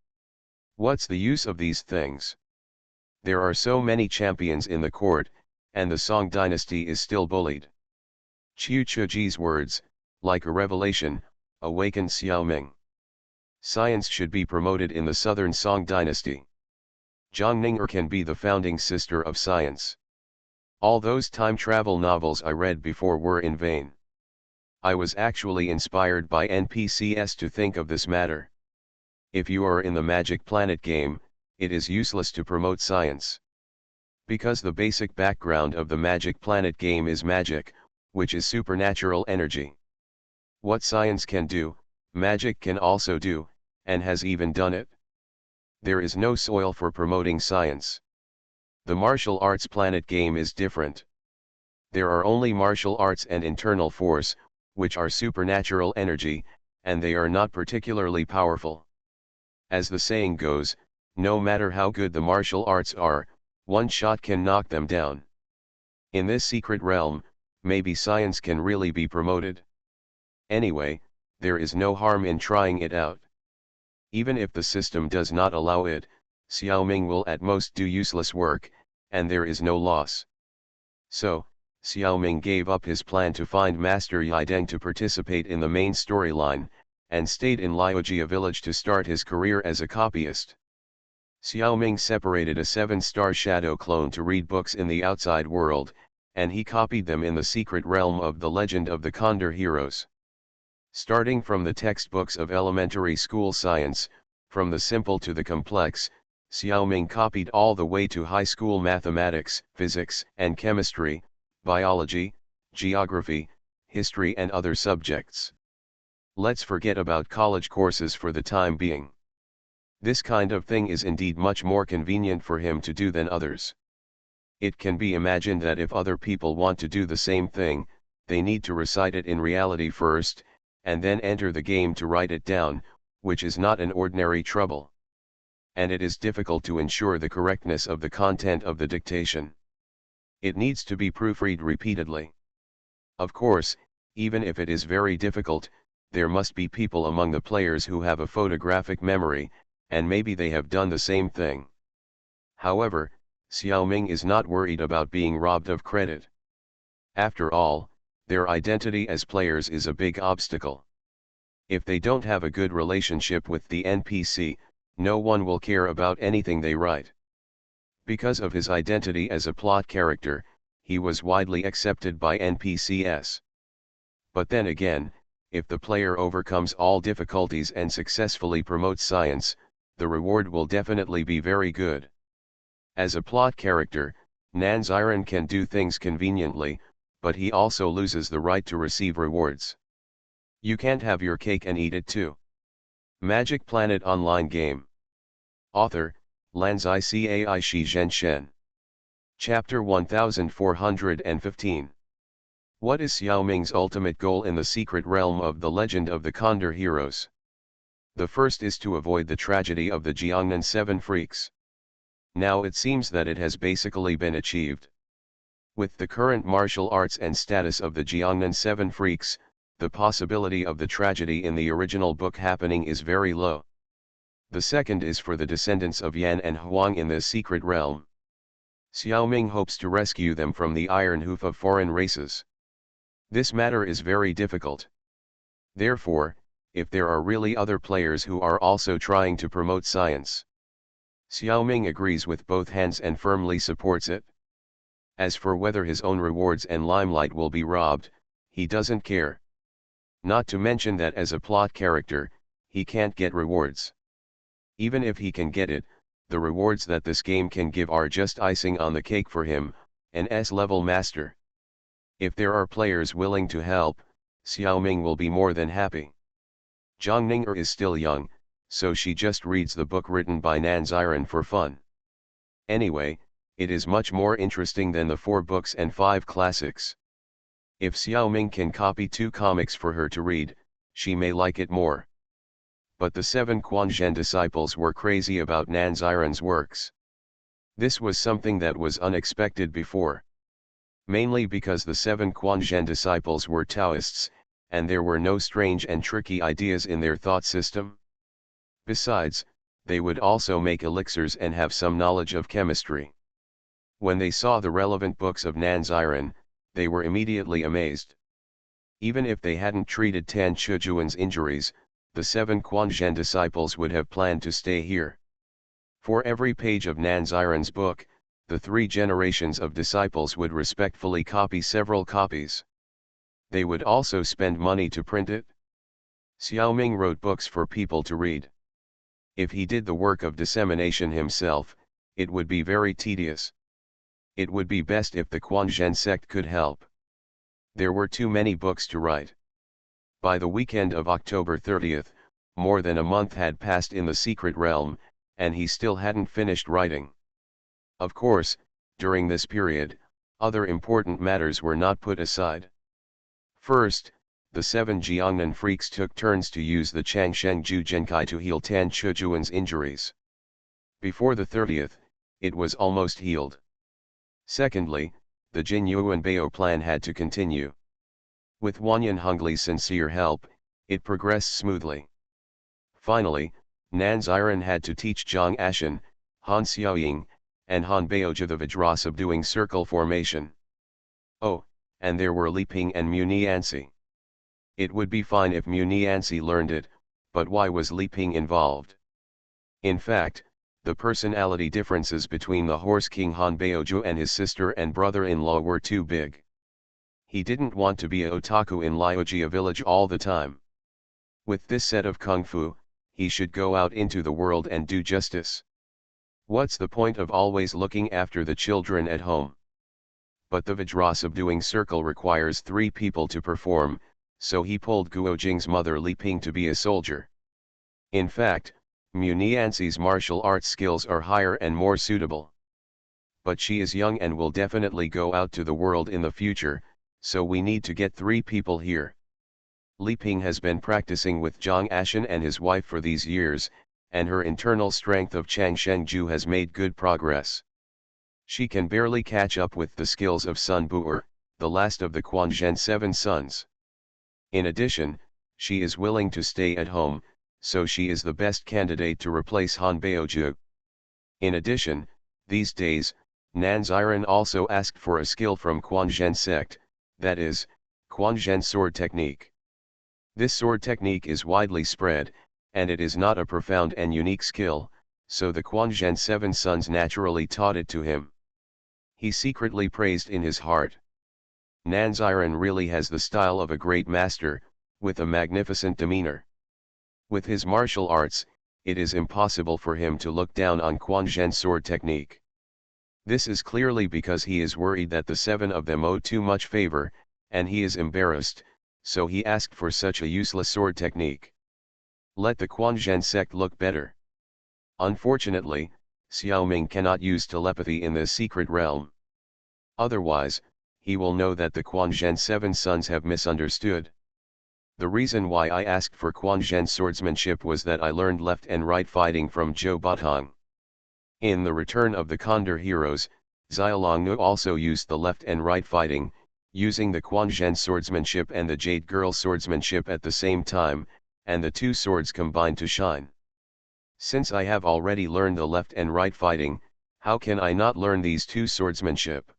What's the use of these things? There are so many champions in the court, and the Song dynasty is still bullied. Qiu Chuji's words, like a revelation, awakened Xiaoming. Science should be promoted in the Southern Song dynasty. Zhang Ning'er can be the founding sister of science. All those time travel novels I read before were in vain. I was actually inspired by NPCs to think of this matter. If you are in the Magic Planet game, it is useless to promote science. Because the basic background of the Magic Planet game is magic, which is supernatural energy. What science can do, magic can also do, and has even done it. There is no soil for promoting science. The martial arts planet game is different. There are only martial arts and internal force, which are supernatural energy, and they are not particularly powerful. As the saying goes, no matter how good the martial arts are, one shot can knock them down. In this secret realm, maybe science can really be promoted. Anyway, there is no harm in trying it out. Even if the system does not allow it, Xiaoming will at most do useless work, and there is no loss. So, Xiaoming gave up his plan to find Master Yideng to participate in the main storyline, and stayed in Liujia village to start his career as a copyist. Xiaoming separated a 7-star shadow clone to read books in the outside world, and he copied them in the secret realm of the legend of the Condor heroes. Starting from the textbooks of elementary school science, from the simple to the complex, Xiaoming copied all the way to high school mathematics, physics and chemistry, biology, geography, history and other subjects. Let's forget about college courses for the time being. This kind of thing is indeed much more convenient for him to do than others. It can be imagined that if other people want to do the same thing, they need to recite it in reality first, and then enter the game to write it down, which is not an ordinary trouble. And it is difficult to ensure the correctness of the content of the dictation. It needs to be proofread repeatedly. Of course, even if it is very difficult, there must be people among the players who have a photographic memory, and maybe they have done the same thing. However, Xiaoming is not worried about being robbed of credit. After all, their identity as players is a big obstacle. If they don't have a good relationship with the NPC, no one will care about anything they write. Because of his identity as a plot character, he was widely accepted by NPCs. But then again, if the player overcomes all difficulties and successfully promotes science, the reward will definitely be very good. As a plot character, Nanziren can do things conveniently, but he also loses the right to receive rewards. You can't have your cake and eat it too. Magic Planet Online Game. Author, Lanzai Cai Shi Zhen Shen. Chapter 1415. What is Xiaoming's ultimate goal in the secret realm of the legend of the Condor heroes? The first is to avoid the tragedy of the Jiangnan 7 freaks. Now it seems that it has basically been achieved. With the current martial arts and status of the Jiangnan 7 freaks, the possibility of the tragedy in the original book happening is very low. The second is for the descendants of Yan and Huang in the secret realm. Xiaoming hopes to rescue them from the iron hoof of foreign races. This matter is very difficult. Therefore, if there are really other players who are also trying to promote science, Xiaoming agrees with both hands and firmly supports it. As for whether his own rewards and limelight will be robbed, he doesn't care. Not to mention that as a plot character, he can't get rewards. Even if he can get it, the rewards that this game can give are just icing on the cake for him, an S-level master. If there are players willing to help, Xiaoming will be more than happy. Zhang Ning'er is still young, so she just reads the book written by Nanziren for fun. Anyway, it is much more interesting than the 4 books and 5 classics. If Xiaoming can copy 2 comics for her to read, she may like it more. But the 7 Quanzhen disciples were crazy about Nanziren's works. This was something that was unexpected before. Mainly because the 7 Quanzhen disciples were Taoists, and there were no strange and tricky ideas in their thought system. Besides, they would also make elixirs and have some knowledge of chemistry. When they saw the relevant books of Nanziren, they were immediately amazed. Even if they hadn't treated Tan Chujuan's injuries, the 7 Quanzhen disciples would have planned to stay here. For every page of Nanziren's book, the 3 generations of disciples would respectfully copy several copies. They would also spend money to print it. Xiaoming wrote books for people to read. If he did the work of dissemination himself, it would be very tedious. It would be best if the Quanzhen sect could help. There were too many books to write. By the weekend of October 30th, more than a month had passed in the secret realm, and he still hadn't finished writing. Of course, during this period, other important matters were not put aside. First, the 7 Jiangnan freaks took turns to use the Changsheng Jujenkai to heal Tan Chujuan's injuries. Before the 30th, it was almost healed. Secondly, the Jin Yuanbao plan had to continue. With Wanyan Hungli's sincere help, it progressed smoothly. Finally, Nan Ziren had to teach Zhang Ashan, Han Xiaoying, and Han Baoja the Vajra-subduing circle formation. Oh, and there were Li Ping and Mu Nianzi. It would be fine if Mu Nianzi learned it, but why was Li Ping involved? In fact, the personality differences between the Horse King Han Baoja and his sister and brother-in-law were too big. He didn't want to be a otaku in Liujia village all the time. With this set of kung fu, he should go out into the world and do justice. What's the point of always looking after the children at home? But the Vajra-subduing circle requires 3 people to perform, so he pulled Guo Jing's mother Li Ping to be a soldier. In fact, Mu Nianzi's martial arts skills are higher and more suitable. But she is young and will definitely go out to the world in the future, so we need to get 3 people here. Li Ping has been practicing with Zhang Ashan and his wife for these years, and her internal strength of Chang Shengju has made good progress. She can barely catch up with the skills of Sun Bu'er, the last of the Quanzhen 7 sons. In addition, she is willing to stay at home, so she is the best candidate to replace Han Baoju. In addition, these days, Nan Ziren also asked for a skill from Quanzhen sect, that is, Quanzhen sword technique. This sword technique is widely spread, and it is not a profound and unique skill, so the Quanzhen 7 sons naturally taught it to him. He secretly praised in his heart. Nan Ziren really has the style of a great master, with a magnificent demeanor. With his martial arts, it is impossible for him to look down on Quanzhen sword technique. This is clearly because he is worried that the 7 of them owe too much favor, and he is embarrassed, so he asked for such a useless sword technique. Let the Quanzhen sect look better. Unfortunately, Xiaoming cannot use telepathy in this secret realm. Otherwise, he will know that the Quanzhen 7 sons have misunderstood. The reason why I asked for Quanzhen swordsmanship was that I learned left and right fighting from Zhou Batong. In The Return of the Condor Heroes, Xiaolongnu also used the left and right fighting, using the Quanzhen swordsmanship and the Jade Girl swordsmanship at the same time, and the 2 swords combined to shine. Since I have already learned the left and right fighting, how can I not learn these 2 swordsmanship?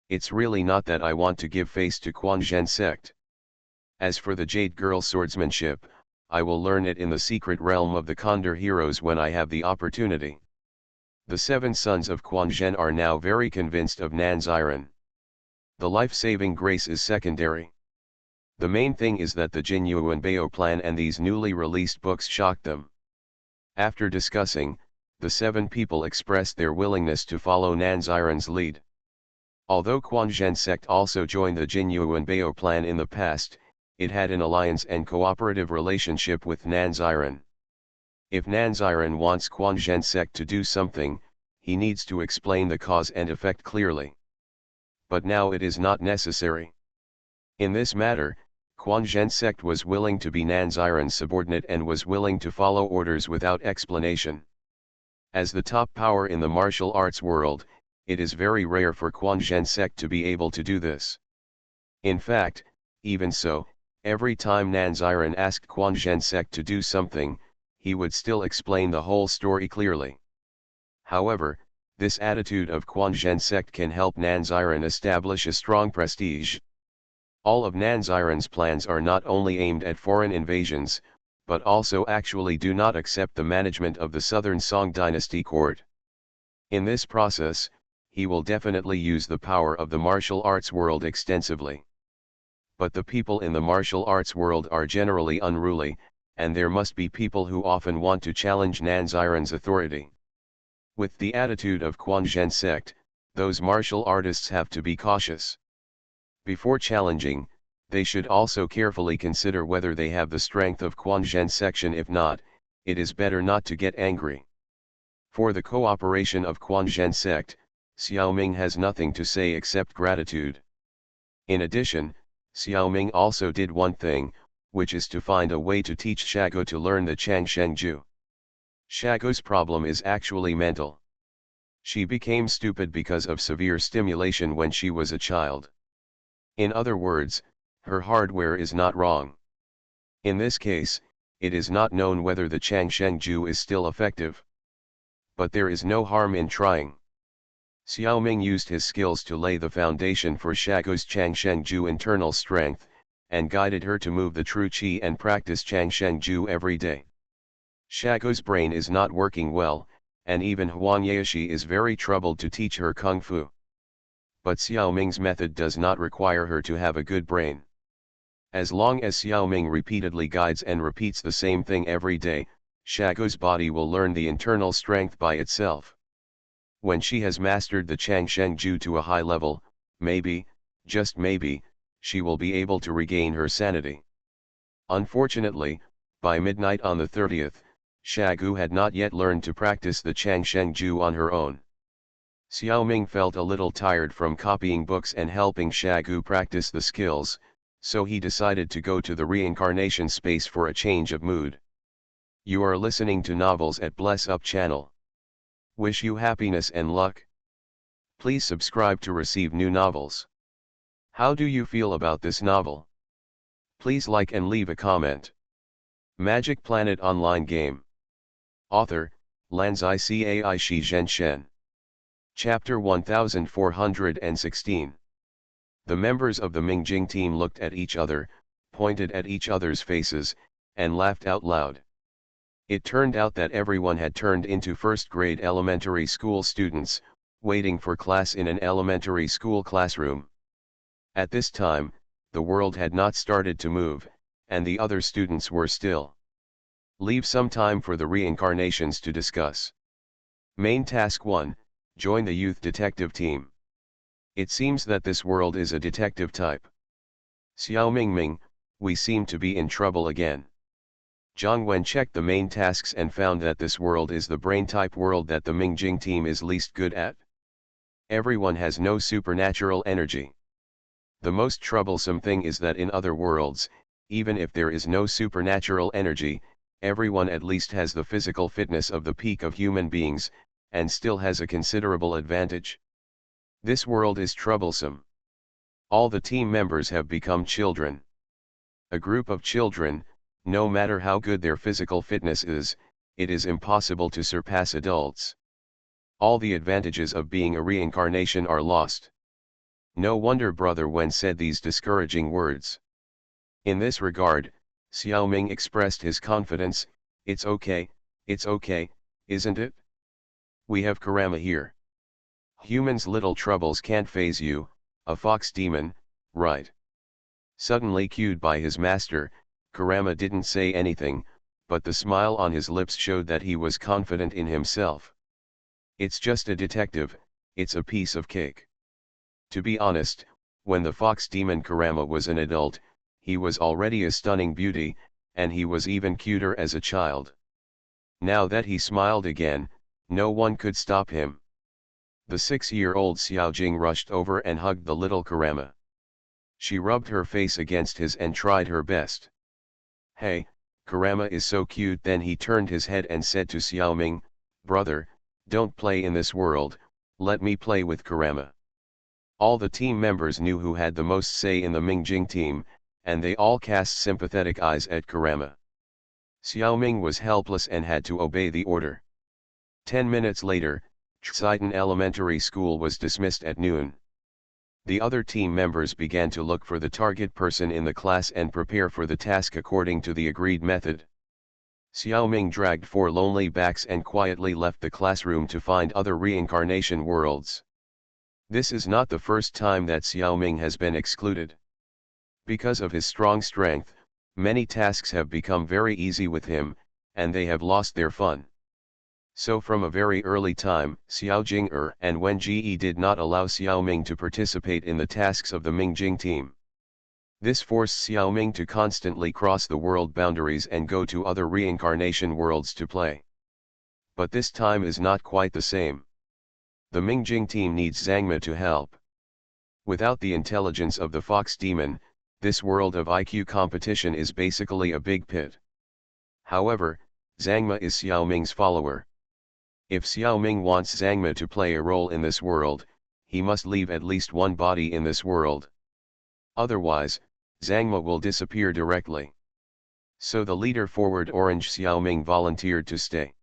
It's really not that I want to give face to Quanzhen sect. As for the Jade Girl swordsmanship, I will learn it in the secret realm of the Condor Heroes when I have the opportunity. The 7 sons of Quanzhen are now very convinced of Nan Ziren. The life-saving grace is secondary. The main thing is that the Jin Yuanbao plan and these newly released books shocked them. After discussing, the 7 people expressed their willingness to follow Nan Ziren's lead. Although Quanzhen sect also joined the Jin Yuanbao plan in the past, it had an alliance and cooperative relationship with Nan Ziren. If Nan Ziren wants Quanzhen sect to do something, he needs to explain the cause and effect clearly. But now it is not necessary. In this matter, Quanzhen sect was willing to be Nan Ziren's subordinate and was willing to follow orders without explanation. As the top power in the martial arts world, it is very rare for Quanzhen sect to be able to do this. In fact, even so, every time Nan Ziren asked Quanzhen sect to do something, he would still explain the whole story clearly. However, this attitude of Quanzhen sect can help Nan Ziren establish a strong prestige. All of Nan Ziren's plans are not only aimed at foreign invasions, but also actually do not accept the management of the Southern Song dynasty court. In this process, he will definitely use the power of the martial arts world extensively. But the people in the martial arts world are generally unruly, and there must be people who often want to challenge Nan Ziren's authority. With the attitude of Quanzhen sect, those martial artists have to be cautious. Before challenging, they should also carefully consider whether they have the strength of Quanzhen section. If not, it is better not to get angry. For the cooperation of Quanzhen sect, Xiaoming has nothing to say except gratitude. In addition, Xiaoming also did one thing, which is to find a way to teach Shago to learn the Chang Shengju. Shago's problem is actually mental. She became stupid because of severe stimulation when she was a child. In other words, her hardware is not wrong. In this case, it is not known whether the Changshengju is still effective. But there is no harm in trying. Xiaoming used his skills to lay the foundation for Shagu's Changshengju internal strength, and guided her to move the true qi and practice Changshengju every day. Shagu's brain is not working well, and even Huang Yaoshi is very troubled to teach her kung fu. But Xiaoming's method does not require her to have a good brain. As long as Xiaoming repeatedly guides and repeats the same thing every day, Shagu's body will learn the internal strength by itself. When she has mastered the Changshengju to a high level, maybe, just maybe, she will be able to regain her sanity. Unfortunately, by midnight on the 30th, Shagu had not yet learned to practice the Changshengju on her own. Xiaoming felt a little tired from copying books and helping Shagu practice the skills, so he decided to go to the reincarnation space for a change of mood. You are listening to Novels at Bless Up channel. Wish you happiness and luck. Please subscribe to receive new novels. How do you feel about this novel? Please like and leave a comment. Magic Planet Online Game. Author, Lanzai Cai Shi Zhen Shen. Chapter 1416. The members of the Mingjing team looked at each other, pointed at each other's faces, and laughed out loud. It turned out that everyone had turned into first-grade elementary school students, waiting for class in an elementary school classroom. At this time, the world had not started to move, and the other students were still. Leave some time for the reincarnations to discuss. Main Task 1, Join the Youth Detective Team. It seems that this world is a detective type. Xiao Ming, we seem to be in trouble again. Zhang Wen checked the main tasks and found that this world is the brain-type world that the Mingjing team is least good at. Everyone has no supernatural energy. The most troublesome thing is that in other worlds, even if there is no supernatural energy, everyone at least has the physical fitness of the peak of human beings, and still has a considerable advantage. This world is troublesome. All the team members have become children. A group of children, no matter how good their physical fitness is, it is impossible to surpass adults. All the advantages of being a reincarnation are lost. No wonder Brother Wen said these discouraging words. In this regard, Xiaoming expressed his confidence. It's okay, isn't it? We have Kurama here. Humans' little troubles can't faze you, a fox demon, right? Suddenly cued by his master, Kurama didn't say anything, but the smile on his lips showed that he was confident in himself. It's just a detective, it's a piece of cake. To be honest, when the fox demon Kurama was an adult, he was already a stunning beauty, and he was even cuter as a child. Now that he smiled again, no one could stop him. The 6-year-old Xiaojing rushed over and hugged the little Kurama. She rubbed her face against his and tried her best. Hey, Kurama is so cute. Then he turned his head and said to Xiaoming, brother, don't play in this world, let me play with Kurama. All the team members knew who had the most say in the Mingjing team, and they all cast sympathetic eyes at Kurama. Xiaoming was helpless and had to obey the order. 10 minutes later, Chitan Elementary School was dismissed at noon. The other team members began to look for the target person in the class and prepare for the task according to the agreed method. Xiaoming dragged 4 lonely backs and quietly left the classroom to find other reincarnation worlds. This is not the first time that Xiaoming has been excluded. Because of his strong strength, many tasks have become very easy with him, and they have lost their fun. So from a very early time, Xiao Jing'er and Wen Ji did not allow Xiaoming to participate in the tasks of the Mingjing team. This forced Xiaoming to constantly cross the world boundaries and go to other reincarnation worlds to play. But this time is not quite the same. The Mingjing team needs Zhangma to help. Without the intelligence of the fox demon, this world of IQ competition is basically a big pit. However, Zhangma is Xiaoming's follower. If Xiaoming wants Zhangma to play a role in this world, he must leave at least one body in this world. Otherwise, Zhangma will disappear directly. So the leader forward Orange Xiaoming volunteered to stay.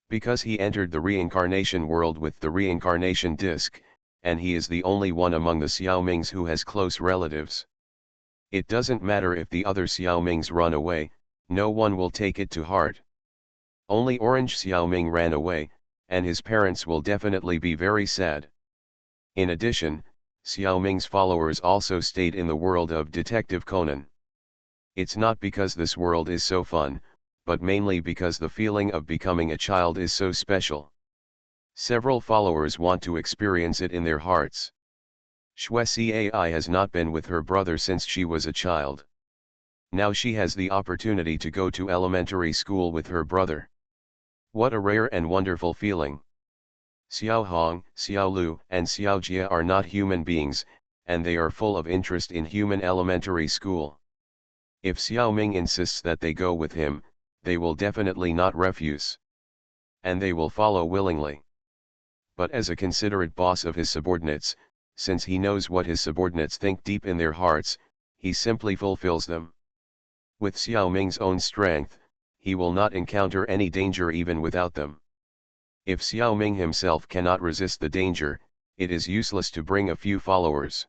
Because he entered the reincarnation world with the reincarnation disc, and he is the only one among the Xiaomings who has close relatives. It doesn't matter if the other Xiaomings run away, no one will take it to heart. Only Orange Xiaoming ran away, and his parents will definitely be very sad. In addition, Xiaoming's followers also stayed in the world of Detective Conan. It's not because this world is so fun, but mainly because the feeling of becoming a child is so special. Several followers want to experience it in their hearts. Shui Cai has not been with her brother since she was a child. Now she has the opportunity to go to elementary school with her brother. What a rare and wonderful feeling. Xiao Hong, Xiao Lu, and Xiao Jia are not human beings, and they are full of interest in human elementary school. If Xiao Ming insists that they go with him, they will definitely not refuse. And they will follow willingly. But as a considerate boss of his subordinates, since he knows what his subordinates think deep in their hearts, he simply fulfills them. With Xiao Ming's own strength, he will not encounter any danger even without them. If Xiao Ming himself cannot resist the danger, it is useless to bring a few followers.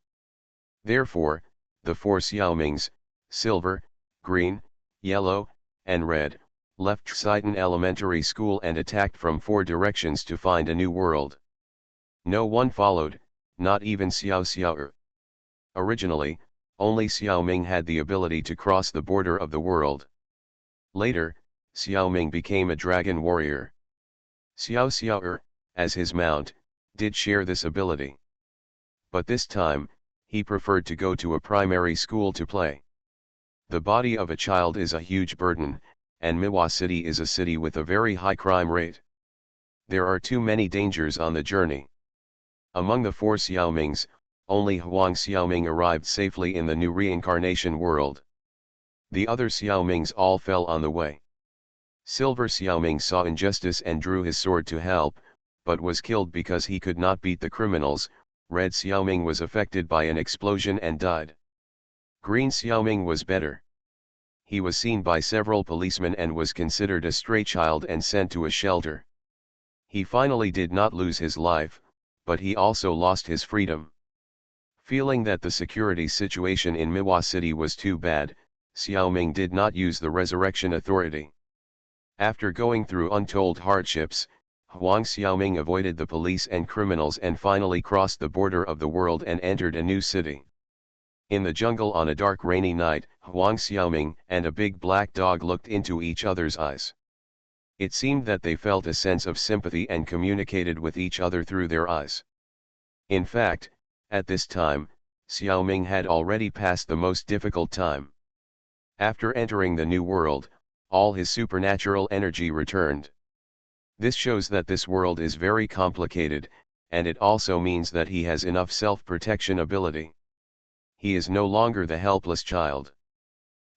Therefore, the four Xiao Mings, silver, green, yellow, and red, left Xitan Elementary School and attacked from four directions to find a new world. No one followed, not even Xiao Xiao. Originally, only Xiao Ming had the ability to cross the border of the world. Later, Xiao Ming became a dragon warrior. Xiao Xiao, as his mount, did share this ability. But this time, he preferred to go to a primary school to play. The body of a child is a huge burden, and Miwa City is a city with a very high crime rate. There are too many dangers on the journey. Among the four Xiaomings, only Huang Xiaoming arrived safely in the new reincarnation world. The other Xiaomings all fell on the way. Silver Xiaoming saw injustice and drew his sword to help, but was killed because he could not beat the criminals. Red Xiaoming was affected by an explosion and died. Green Xiaoming was better. He was seen by several policemen and was considered a stray child and sent to a shelter. He finally did not lose his life, but he also lost his freedom. Feeling that the security situation in Miwa City was too bad, Xiaoming did not use the resurrection authority. After going through untold hardships, Huang Xiaoming avoided the police and criminals and finally crossed the border of the world and entered a new city. In the jungle on a dark rainy night, Huang Xiaoming and a big black dog looked into each other's eyes. It seemed that they felt a sense of sympathy and communicated with each other through their eyes. In fact, at this time, Xiaoming had already passed the most difficult time. After entering the new world, all his supernatural energy returned. This shows that this world is very complicated, and it also means that he has enough self-protection ability. He is no longer the helpless child.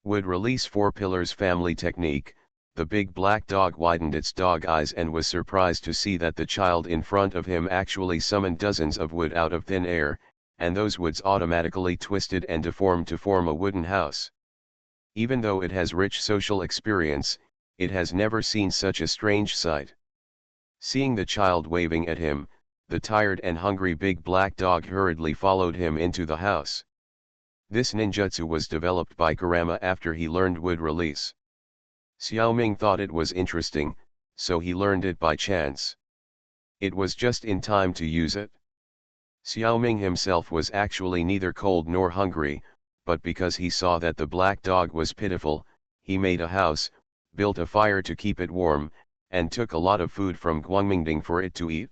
Would release 4 pillars family technique. The big black dog widened its dog eyes and was surprised to see that the child in front of him actually summoned dozens of wood out of thin air, and those woods automatically twisted and deformed to form a wooden house. Even though it has rich social experience, it has never seen such a strange sight. Seeing the child waving at him, the tired and hungry big black dog hurriedly followed him into the house. This ninjutsu was developed by Kurama after he learned wood release. Xiaoming thought it was interesting, so he learned it by chance. It was just in time to use it. Xiaoming himself was actually neither cold nor hungry, but because he saw that the black dog was pitiful, he made a house, built a fire to keep it warm, and took a lot of food from Guangmingding for it to eat.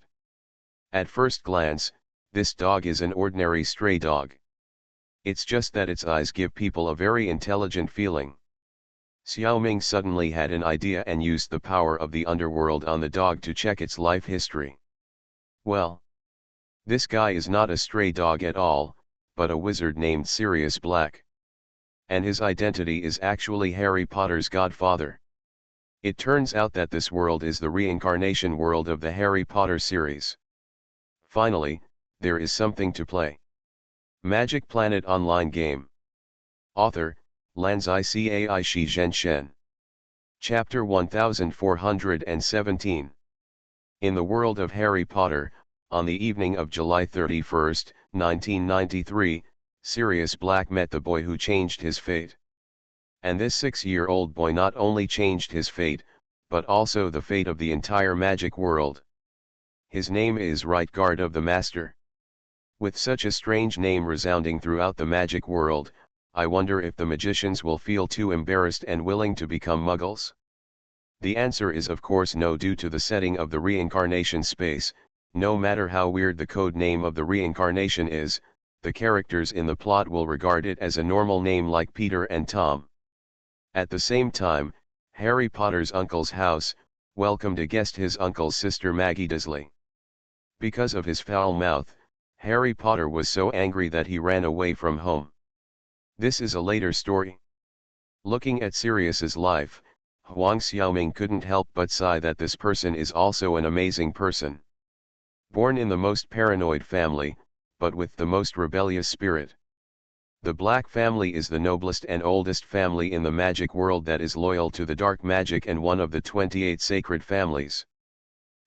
At first glance, this dog is an ordinary stray dog. It's just that its eyes give people a very intelligent feeling. Xiaoming suddenly had an idea and used the power of the underworld on the dog to check its life history. Well, this guy is not a stray dog at all, but a wizard named Sirius Black. And his identity is actually Harry Potter's godfather. It turns out that this world is the reincarnation world of the Harry Potter series. Finally, there is something to play. Magic Planet online game. Author, Lanzai Cai Shi Zhen Shen. Chapter 1417. In the world of Harry Potter, on the evening of July 31, 1993, Sirius Black met the boy who changed his fate. And this 6-year-old boy not only changed his fate, but also the fate of the entire magic world. His name is Right Guard of the Master. With such a strange name resounding throughout the magic world, I wonder if the magicians will feel too embarrassed and willing to become muggles? The answer is of course no, due to the setting of the reincarnation space. No matter how weird the code name of the reincarnation is, the characters in the plot will regard it as a normal name like Peter and Tom. At the same time, Harry Potter's uncle's house welcomed a guest, his uncle's sister Maggie Dursley. Because of his foul mouth, Harry Potter was so angry that he ran away from home. This is a later story. Looking at Sirius's life, Huang Xiaoming couldn't help but sigh that this person is also an amazing person. Born in the most paranoid family, but with the most rebellious spirit. The Black family is the noblest and oldest family in the magic world that is loyal to the dark magic and one of the 28 sacred families.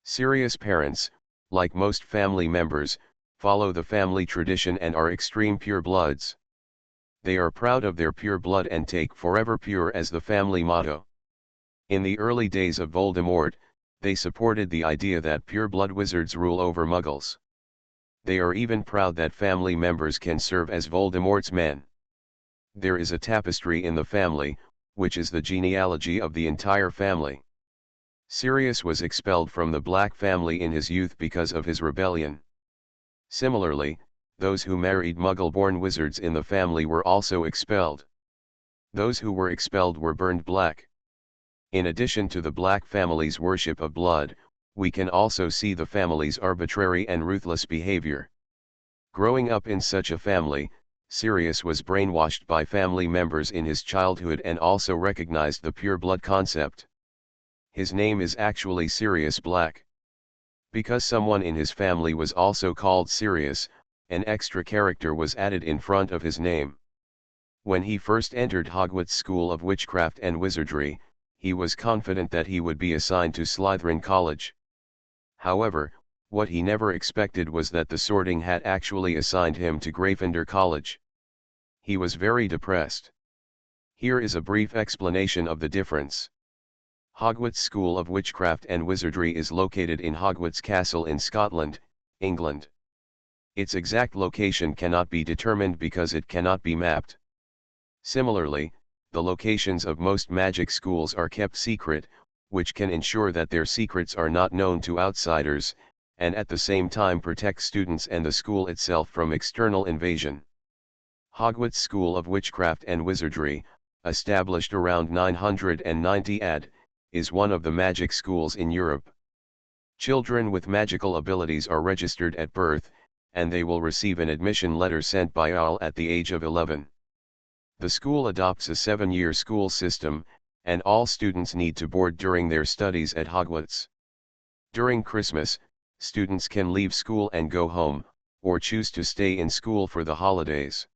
Sirius' parents, like most family members, follow the family tradition and are extreme purebloods. They are proud of their pure blood and take "Forever Pure" as the family motto. In the early days of Voldemort, they supported the idea that pure-blood wizards rule over muggles. They are even proud that family members can serve as Voldemort's men. There is a tapestry in the family, which is the genealogy of the entire family. Sirius was expelled from the Black family in his youth because of his rebellion. Similarly, those who married Muggle-born wizards in the family were also expelled. Those who were expelled were burned black. In addition to the Black family's worship of blood, we can also see the family's arbitrary and ruthless behavior. Growing up in such a family, Sirius was brainwashed by family members in his childhood and also recognized the pure blood concept. His name is actually Sirius Black. Because someone in his family was also called Sirius, an extra character was added in front of his name. When he first entered Hogwarts School of Witchcraft and Wizardry, he was confident that he would be assigned to Slytherin College. However, what he never expected was that the Sorting Hat actually assigned him to Gryffindor College. He was very depressed. Here is a brief explanation of the difference. Hogwarts School of Witchcraft and Wizardry is located in Hogwarts Castle in Scotland, England. Its exact location cannot be determined because it cannot be mapped. Similarly, the locations of most magic schools are kept secret, which can ensure that their secrets are not known to outsiders, and at the same time protect students and the school itself from external invasion. Hogwarts School of Witchcraft and Wizardry, established around 990 AD, is one of the magic schools in Europe. Children with magical abilities are registered at birth, and they will receive an admission letter sent by OWL at the age of 11. The school adopts a 7-year school system, and all students need to board during their studies at Hogwarts. During Christmas, students can leave school and go home, or choose to stay in school for the holidays.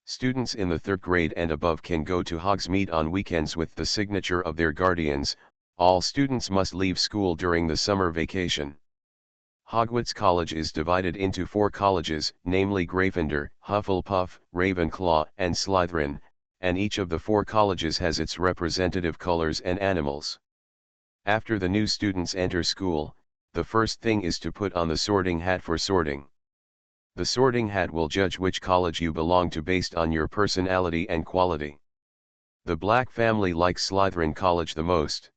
Students in the 3rd grade and above can go to Hogsmeade on weekends with the signature of their guardians. All students must leave school during the summer vacation. Hogwarts College is divided into 4 colleges, namely Gryffindor, Hufflepuff, Ravenclaw, and Slytherin, and each of the 4 colleges has its representative colors and animals. After the new students enter school, the first thing is to put on the sorting hat for sorting. The sorting hat will judge which college you belong to based on your personality and quality. The Black family likes Slytherin College the most.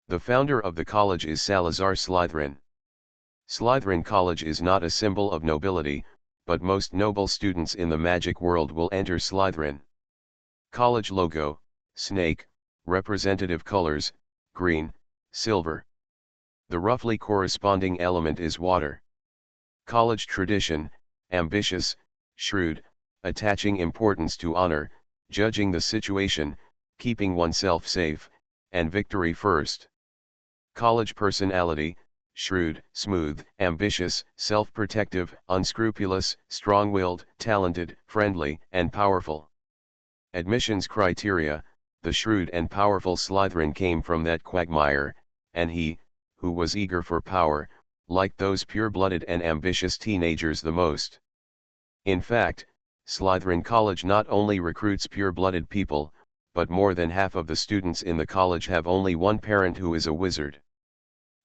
The founder of the college is Salazar Slytherin. Slytherin College is not a symbol of nobility, but most noble students in the magic world will enter Slytherin. College logo, snake, representative colors, green, silver. The roughly corresponding element is water. College tradition, ambitious, shrewd, attaching importance to honor, judging the situation, keeping oneself safe, and victory first. College personality: shrewd, smooth, ambitious, self-protective, unscrupulous, strong-willed, talented, friendly, and powerful. Admissions criteria: the shrewd and powerful Slytherin came from that quagmire, and he, who was eager for power, liked those pure-blooded and ambitious teenagers the most. In fact, Slytherin College not only recruits pure-blooded people, but more than half of the students in the college have only one parent who is a wizard.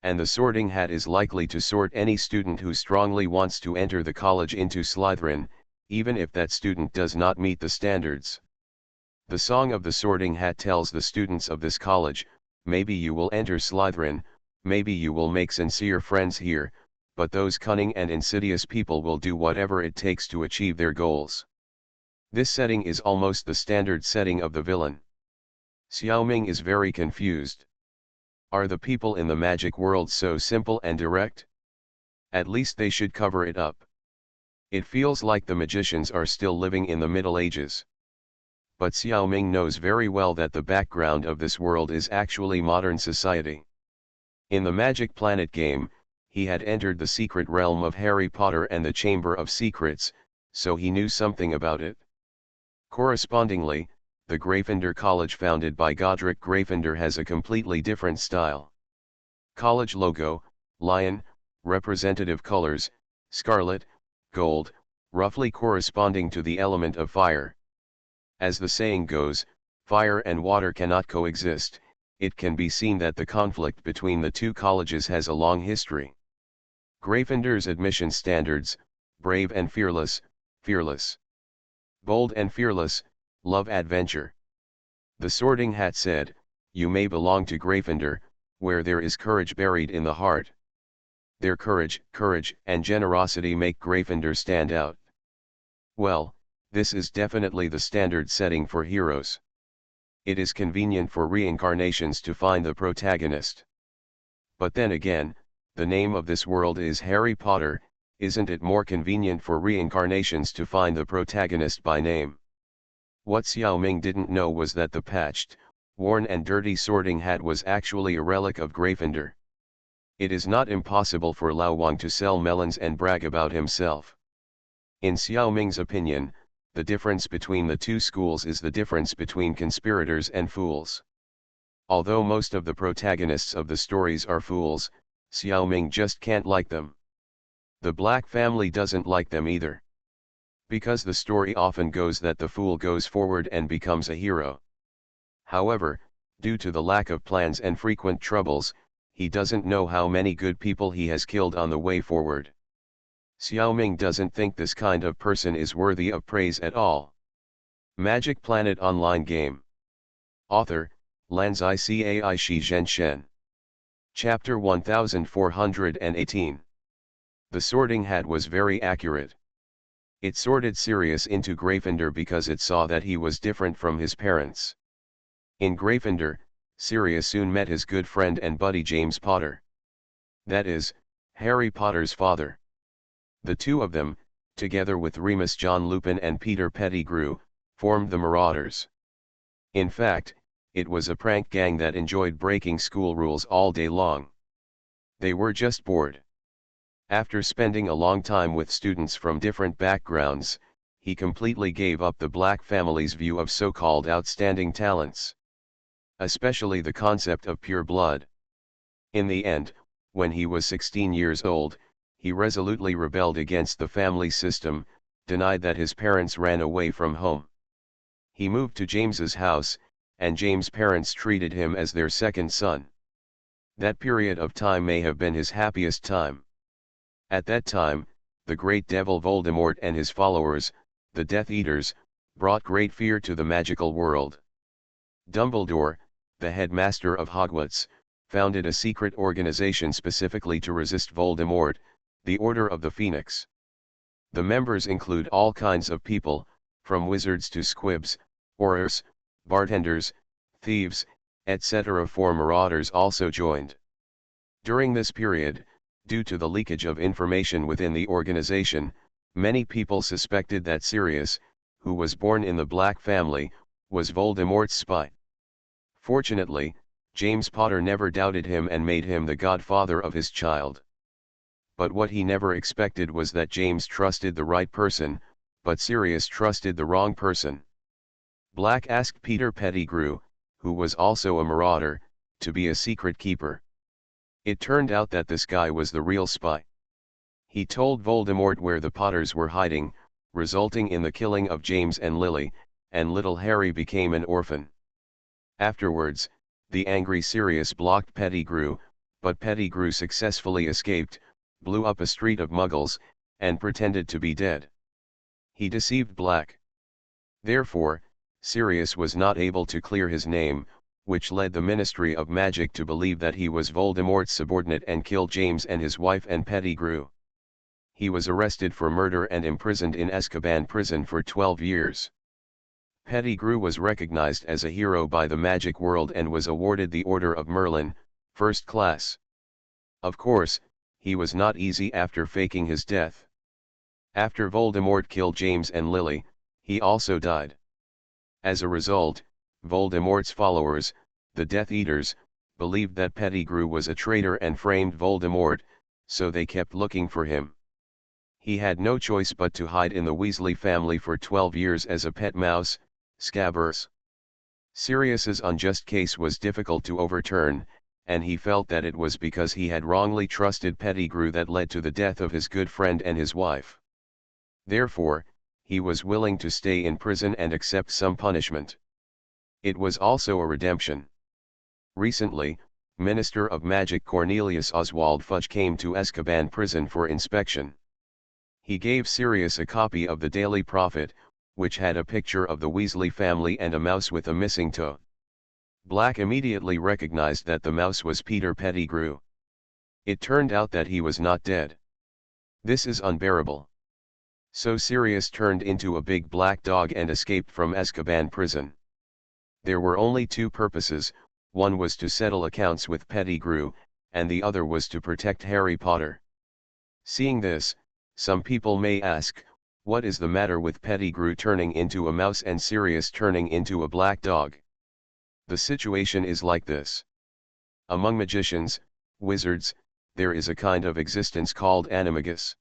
And the Sorting Hat is likely to sort any student who strongly wants to enter the college into Slytherin, even if that student does not meet the standards. The Song of the Sorting Hat tells the students of this college, maybe you will enter Slytherin, maybe you will make sincere friends here, but those cunning and insidious people will do whatever it takes to achieve their goals. This setting is almost the standard setting of the villain. Xiao Ming is very confused. Are the people in the magic world so simple and direct? At least they should cover it up. It feels like the magicians are still living in the Middle Ages. But Xiao Ming knows very well that the background of this world is actually modern society. In the Magic Planet game, he had entered the secret realm of Harry Potter and the Chamber of Secrets, so he knew something about it. Correspondingly, the Gryffindor College founded by Godric Gryffindor has a completely different style. College logo: lion, representative colors: scarlet, gold, roughly corresponding to the element of fire. As the saying goes, fire and water cannot coexist. It can be seen that the conflict between the two colleges has a long history. Gryffindor's admission standards: brave and fearless, fearless. Bold and fearless, love adventure. The Sorting Hat said, you may belong to Gryffindor, where there is courage buried in the heart. Their courage, and generosity make Gryffindor stand out. Well, this is definitely the standard setting for heroes. It is convenient for reincarnations to find the protagonist. But then again, the name of this world is Harry Potter, isn't it more convenient for reincarnations to find the protagonist by name? What Xiao Ming didn't know was that the patched, worn and dirty Sorting Hat was actually a relic of Gryffindor. It is not impossible for Lao Wang to sell melons and brag about himself. In Xiao Ming's opinion, the difference between the two schools is the difference between conspirators and fools. Although most of the protagonists of the stories are fools, Xiao Ming just can't like them. The Black family doesn't like them either. Because the story often goes that the fool goes forward and becomes a hero. However, due to the lack of plans and frequent troubles, he doesn't know how many good people he has killed on the way forward. Xiao Ming doesn't think this kind of person is worthy of praise at all. Magic Planet Online Game. Author, Lanzai Cai Shi Zhen Shen. Chapter 1418. The Sorting Hat was very accurate. It sorted Sirius into Gryffindor because it saw that he was different from his parents. In Gryffindor, Sirius soon met his good friend and buddy James Potter. That is, Harry Potter's father. The two of them, together with Remus John Lupin and Peter Pettigrew, formed the Marauders. In fact, it was a prank gang that enjoyed breaking school rules all day long. They were just bored. After spending a long time with students from different backgrounds, he completely gave up the Black family's view of so-called outstanding talents. Especially the concept of pure blood. In the end, when he was 16 years old, he resolutely rebelled against the family system, denied that his parents ran away from home. He moved to James's house, and James' parents treated him as their second son. That period of time may have been his happiest time. At that time, the great devil Voldemort and his followers, the Death Eaters, brought great fear to the magical world. Dumbledore, the headmaster of Hogwarts, founded a secret organization specifically to resist Voldemort, the Order of the Phoenix. The members include all kinds of people, from wizards to squibs, aurors, bartenders, thieves, etc. Four marauders also joined. During this period, due to the leakage of information within the organization, many people suspected that Sirius, who was born in the Black family, was Voldemort's spy. Fortunately, James Potter never doubted him and made him the godfather of his child. But what he never expected was that James trusted the right person, but Sirius trusted the wrong person. Black asked Peter Pettigrew, who was also a marauder, to be a secret keeper. It turned out that this guy was the real spy. He told Voldemort where the Potters were hiding, resulting in the killing of James and Lily, and little Harry became an orphan. Afterwards, the angry Sirius blocked Pettigrew, but Pettigrew successfully escaped, blew up a street of Muggles, and pretended to be dead. He deceived Black. Therefore, Sirius was not able to clear his name, which led the Ministry of Magic to believe that he was Voldemort's subordinate and killed James and his wife and Pettigrew. He was arrested for murder and imprisoned in Azkaban prison for 12 years. Pettigrew was recognized as a hero by the magic world and was awarded the Order of Merlin, First Class. Of course, he was not easy after faking his death. After Voldemort killed James and Lily, he also died. As a result, Voldemort's followers, the Death Eaters, believed that Pettigrew was a traitor and framed Voldemort, so they kept looking for him. He had no choice but to hide in the Weasley family for 12 years as a pet mouse, Scabbers. Sirius's unjust case was difficult to overturn, and he felt that it was because he had wrongly trusted Pettigrew that led to the death of his good friend and his wife. Therefore, he was willing to stay in prison and accept some punishment. It was also a redemption. Recently, Minister of Magic Cornelius Oswald Fudge came to Azkaban prison for inspection. He gave Sirius a copy of the Daily Prophet, which had a picture of the Weasley family and a mouse with a missing toe. Black immediately recognized that the mouse was Peter Pettigrew. It turned out that he was not dead. This is unbearable. So Sirius turned into a big black dog and escaped from Azkaban prison. There were only two purposes, one was to settle accounts with Pettigrew, and the other was to protect Harry Potter. Seeing this, some people may ask, what is the matter with Pettigrew turning into a mouse and Sirius turning into a black dog? The situation is like this. Among magicians, wizards, there is a kind of existence called animagus.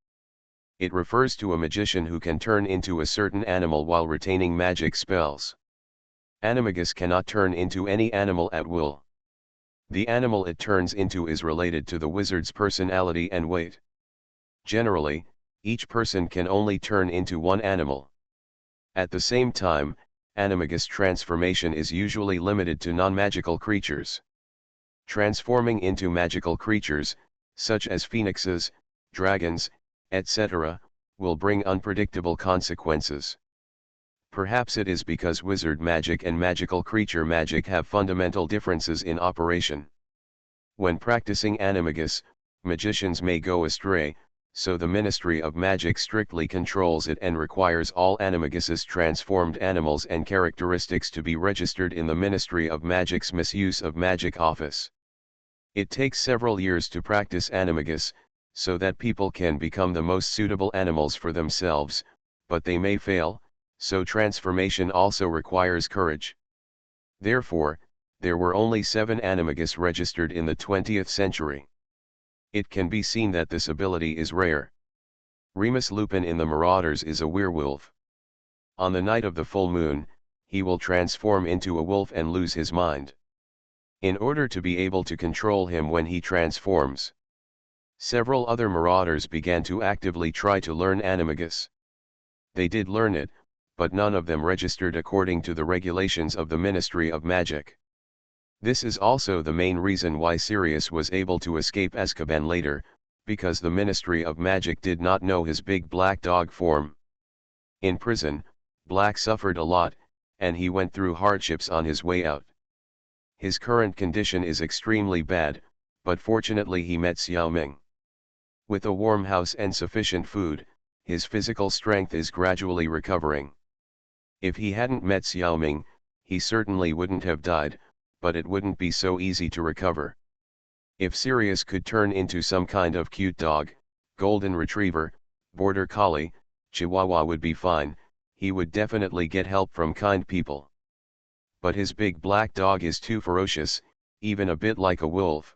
It refers to a magician who can turn into a certain animal while retaining magic spells. Animagus cannot turn into any animal at will. The animal it turns into is related to the wizard's personality and weight. Generally, each person can only turn into one animal. At the same time, animagus transformation is usually limited to non-magical creatures. Transforming into magical creatures, such as phoenixes, dragons, etc., will bring unpredictable consequences. Perhaps it is because wizard magic and magical creature magic have fundamental differences in operation. When practicing animagus, magicians may go astray, so the Ministry of Magic strictly controls it and requires all animagus's transformed animals and characteristics to be registered in the Ministry of Magic's Misuse of Magic Office. It takes several years to practice animagus, so that people can become the most suitable animals for themselves, but they may fail, so transformation also requires courage. Therefore, there were only 7 animagus registered in the 20th century. It can be seen that this ability is rare. Remus Lupin in The Marauders is a werewolf. On the night of the full moon, he will transform into a wolf and lose his mind. In order to be able to control him when he transforms, several other marauders began to actively try to learn animagus. They did learn it, but none of them registered according to the regulations of the Ministry of Magic. This is also the main reason why Sirius was able to escape Azkaban later, because the Ministry of Magic did not know his big black dog form. In prison, Black suffered a lot, and he went through hardships on his way out. His current condition is extremely bad, but fortunately he met Xiao Ming. With a warm house and sufficient food, his physical strength is gradually recovering. If he hadn't met Xiao Ming, he certainly wouldn't have died, but it wouldn't be so easy to recover. If Sirius could turn into some kind of cute dog, golden retriever, border collie, chihuahua would be fine, he would definitely get help from kind people. But his big black dog is too ferocious, even a bit like a wolf.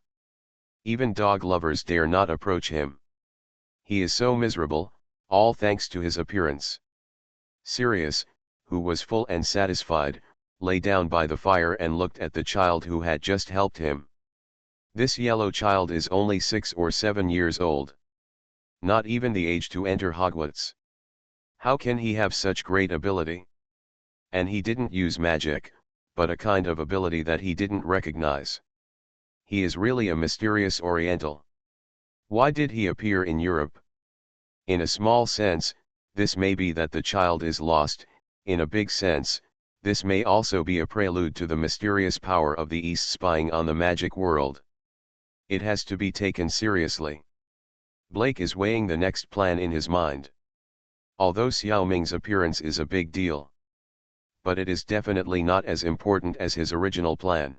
Even dog lovers dare not approach him. He is so miserable, all thanks to his appearance. Sirius, who was full and satisfied, lay down by the fire and looked at the child who had just helped him. This yellow child is only 6 or 7 years old. Not even the age to enter Hogwarts. How can he have such great ability? And he didn't use magic, but a kind of ability that he didn't recognize. He is really a mysterious Oriental. Why did he appear in Europe? In a small sense, this may be that the child is lost. In a big sense, this may also be a prelude to the mysterious power of the East spying on the magic world. It has to be taken seriously. Blake is weighing the next plan in his mind. Although Xiao Ming's appearance is a big deal, but it is definitely not as important as his original plan.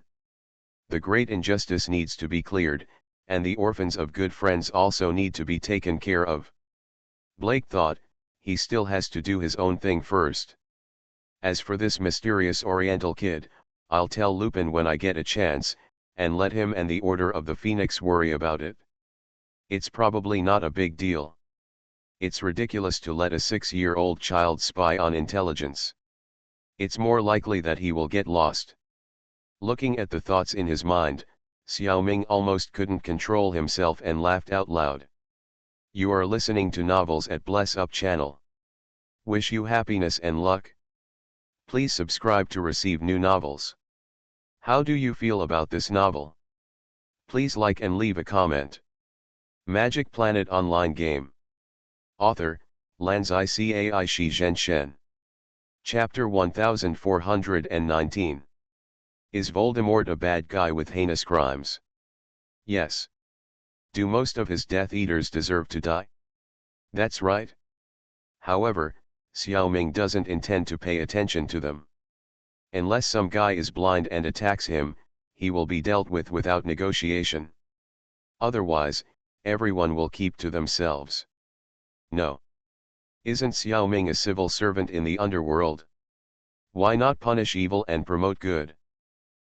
The great injustice needs to be cleared, and the orphans of good friends also need to be taken care of. Blake thought, he still has to do his own thing first. As for this mysterious Oriental kid, I'll tell Lupin when I get a chance, and let him and the Order of the Phoenix worry about it. It's probably not a big deal. It's ridiculous to let a 6-year-old child spy on intelligence. It's more likely that he will get lost. Looking at the thoughts in his mind, Xiao Ming almost couldn't control himself and laughed out loud. You are listening to Novels at Bless Up channel. Wish you happiness and luck. Please subscribe to receive new novels. How do you feel about this novel? Please like and leave a comment. Magic Planet Online Game. Author, Lanzai Cai Shi Zhen Shen. Chapter 1419. Is Voldemort a bad guy with heinous crimes? Yes. Do most of his Death Eaters deserve to die? That's right. However, Xiao Ming doesn't intend to pay attention to them. Unless some guy is blind and attacks him, he will be dealt with without negotiation. Otherwise, everyone will keep to themselves. No. Isn't Xiao Ming a civil servant in the underworld? Why not punish evil and promote good?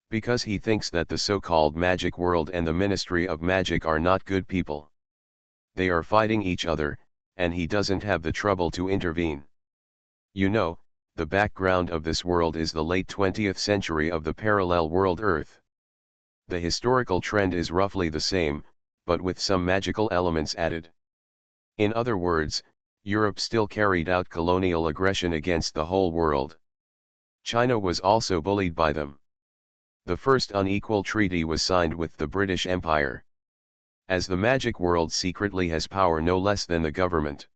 Because he thinks that the so-called magic world and the Ministry of Magic are not good people. They are fighting each other, and he doesn't have the trouble to intervene. You know, the background of this world is the late 20th century of the parallel world Earth. The historical trend is roughly the same, but with some magical elements added. In other words, Europe still carried out colonial aggression against the whole world. China was also bullied by them. The first unequal treaty was signed with the British Empire. As the magic world secretly has power no less than the government.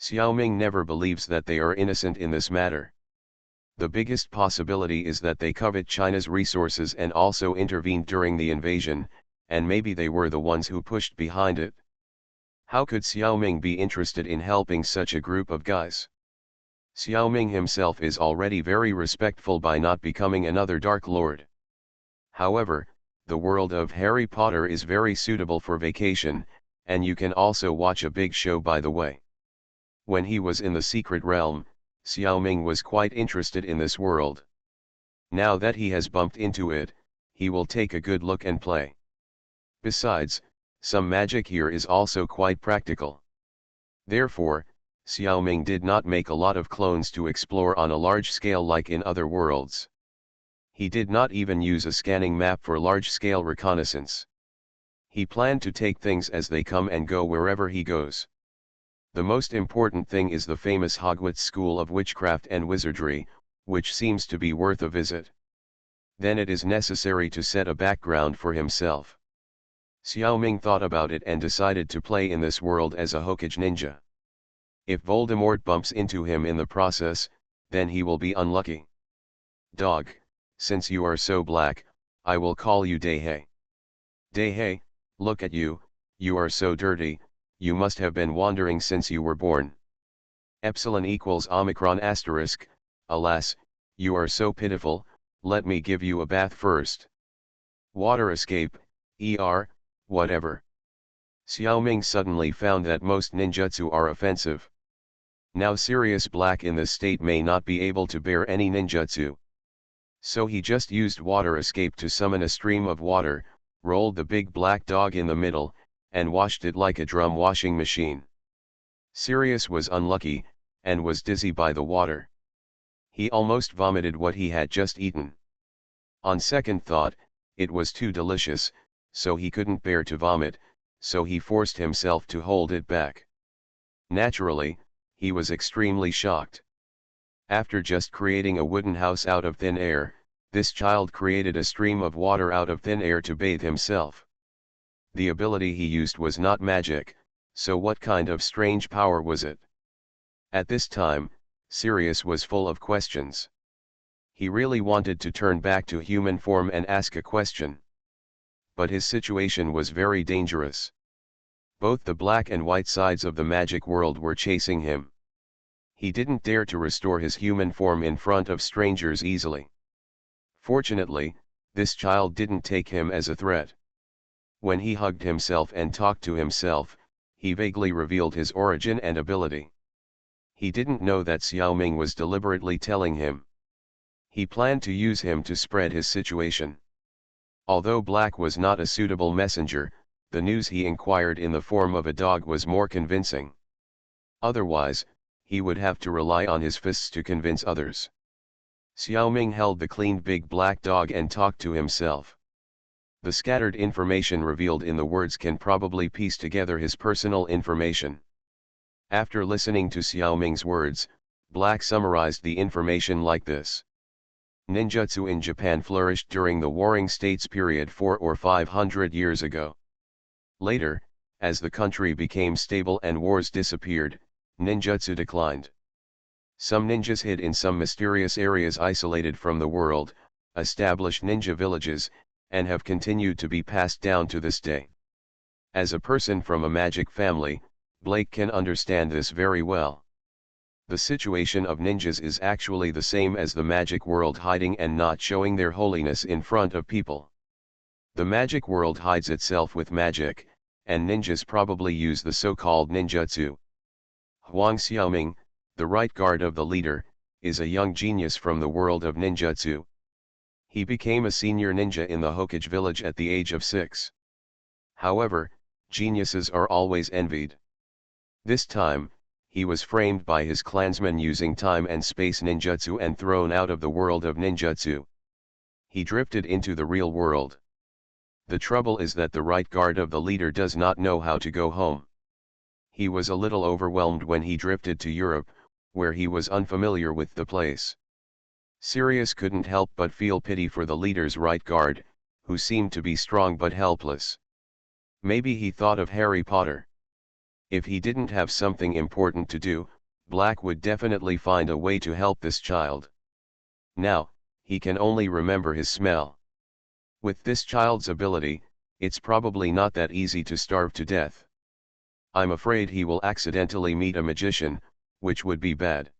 Xiao Ming never believes that they are innocent in this matter. The biggest possibility is that they covet China's resources and also intervened during the invasion, and maybe they were the ones who pushed behind it. How could Xiao Ming be interested in helping such a group of guys? Xiao Ming himself is already very respectful by not becoming another Dark Lord. However, the world of Harry Potter is very suitable for vacation, and you can also watch a big show by the way. When he was in the Secret Realm, Xiao Ming was quite interested in this world. Now that he has bumped into it, he will take a good look and play. Besides, some magic here is also quite practical. Therefore, Xiao Ming did not make a lot of clones to explore on a large scale like in other worlds. He did not even use a scanning map for large-scale reconnaissance. He planned to take things as they come and go wherever he goes. The most important thing is the famous Hogwarts School of Witchcraft and Wizardry, which seems to be worth a visit. Then it is necessary to set a background for himself. Xiao Ming thought about it and decided to play in this world as a Hokage ninja. If Voldemort bumps into him in the process, then he will be unlucky. Dog, since you are so black, I will call you Dehei. Dehei, look at you, you are so dirty, you must have been wandering since you were born. Epsilon equals Omicron asterisk, alas, you are so pitiful, let me give you a bath first. Water escape, whatever. Xiao Ming suddenly found that most ninjutsu are offensive. Now Sirius Black in this state may not be able to bear any ninjutsu. So he just used water escape to summon a stream of water, rolled the big black dog in the middle, and washed it like a drum washing machine. Sirius was unlucky, and was dizzy by the water. He almost vomited what he had just eaten. On second thought, it was too delicious, so he couldn't bear to vomit, so he forced himself to hold it back. Naturally, he was extremely shocked. After just creating a wooden house out of thin air, this child created a stream of water out of thin air to bathe himself. The ability he used was not magic, so what kind of strange power was it? At this time, Sirius was full of questions. He really wanted to turn back to human form and ask a question. But his situation was very dangerous. Both the black and white sides of the magic world were chasing him. He didn't dare to restore his human form in front of strangers easily. Fortunately, this child didn't take him as a threat. When he hugged himself and talked to himself, he vaguely revealed his origin and ability. He didn't know that Xiaoming was deliberately telling him. He planned to use him to spread his situation. Although Black was not a suitable messenger, the news he inquired in the form of a dog was more convincing. Otherwise, he would have to rely on his fists to convince others. Xiaoming held the cleaned big black dog and talked to himself. The scattered information revealed in the words can probably piece together his personal information. After listening to Xiaoming's words, Black summarized the information like this. Ninjutsu in Japan flourished during the Warring States period 400 or 500 years ago. Later, as the country became stable and wars disappeared, ninjutsu declined. Some ninjas hid in some mysterious areas isolated from the world, established ninja villages, and have continued to be passed down to this day. As a person from a magic family, Blake can understand this very well. The situation of ninjas is actually the same as the magic world hiding and not showing their holiness in front of people. The magic world hides itself with magic, and ninjas probably use the so-called ninjutsu. Huang Xiaoming, the right guard of the leader, is a young genius from the world of ninjutsu. He became a senior ninja in the Hokage village at the age of 6. However, geniuses are always envied. This time, he was framed by his clansmen using time and space ninjutsu and thrown out of the world of ninjutsu. He drifted into the real world. The trouble is that the right guard of the leader does not know how to go home. He was a little overwhelmed when he drifted to Europe, where he was unfamiliar with the place. Sirius couldn't help but feel pity for the leader's right guard, who seemed to be strong but helpless. Maybe he thought of Harry Potter. If he didn't have something important to do, Black would definitely find a way to help this child. Now, he can only remember his smell. With this child's ability, it's probably not that easy to starve to death. I'm afraid he will accidentally meet a magician, which would be bad.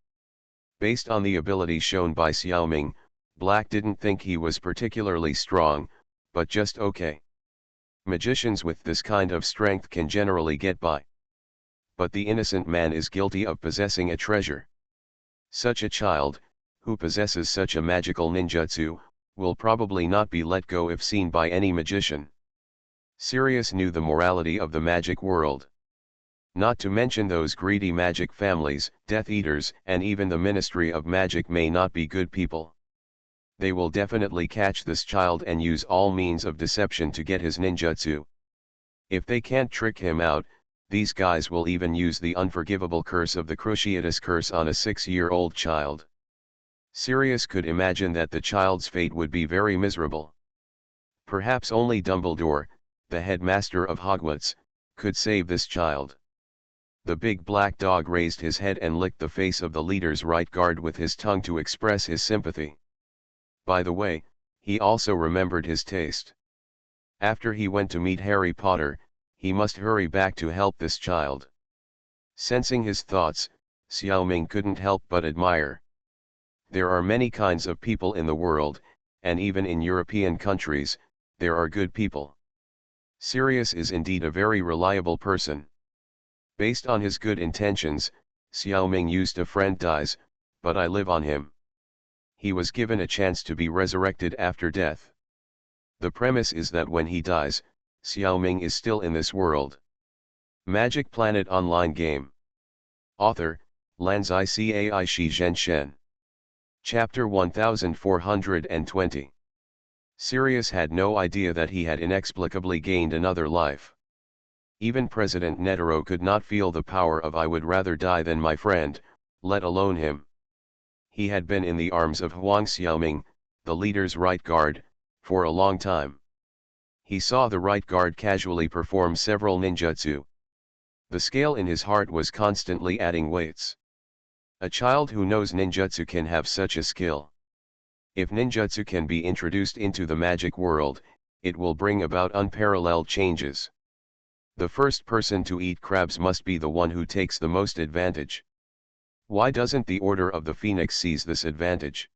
Based on the ability shown by Xiaoming, Black didn't think he was particularly strong, but just okay. Magicians with this kind of strength can generally get by. But the innocent man is guilty of possessing a treasure. Such a child, who possesses such a magical ninjutsu, will probably not be let go if seen by any magician. Sirius knew the morality of the magic world. Not to mention those greedy magic families, Death Eaters, and even the Ministry of Magic may not be good people. They will definitely catch this child and use all means of deception to get his ninjutsu. If they can't trick him out, these guys will even use the unforgivable curse of the Cruciatus curse on a 6-year-old child. Sirius could imagine that the child's fate would be very miserable. Perhaps only Dumbledore, the headmaster of Hogwarts, could save this child. The big black dog raised his head and licked the face of the leader's right guard with his tongue to express his sympathy. By the way, he also remembered his taste. After he went to meet Harry Potter, he must hurry back to help this child. Sensing his thoughts, Xiaoming couldn't help but admire. There are many kinds of people in the world, and even in European countries, there are good people. Sirius is indeed a very reliable person. Based on his good intentions, Xiaoming used a friend dies, but I live on him. he was given a chance to be resurrected after death. The premise is that when he dies, Xiaoming is still in this world. Magic Planet Online Game. Author, Lanzai Cai Shi Zhen Shen. Chapter 1420. Sirius had no idea that he had inexplicably gained another life. Even President Netero could not feel the power of "I would rather die than my friend," let alone him. He had been in the arms of Huang Xiaoming, the leader's right guard, for a long time. He saw the right guard casually perform several ninjutsu. The scale in his heart was constantly adding weights. A child who knows ninjutsu can have such a skill. If ninjutsu can be introduced into the magic world, it will bring about unparalleled changes. The first person to eat crabs must be the one who takes the most advantage. Why doesn't the Order of the Phoenix seize this advantage?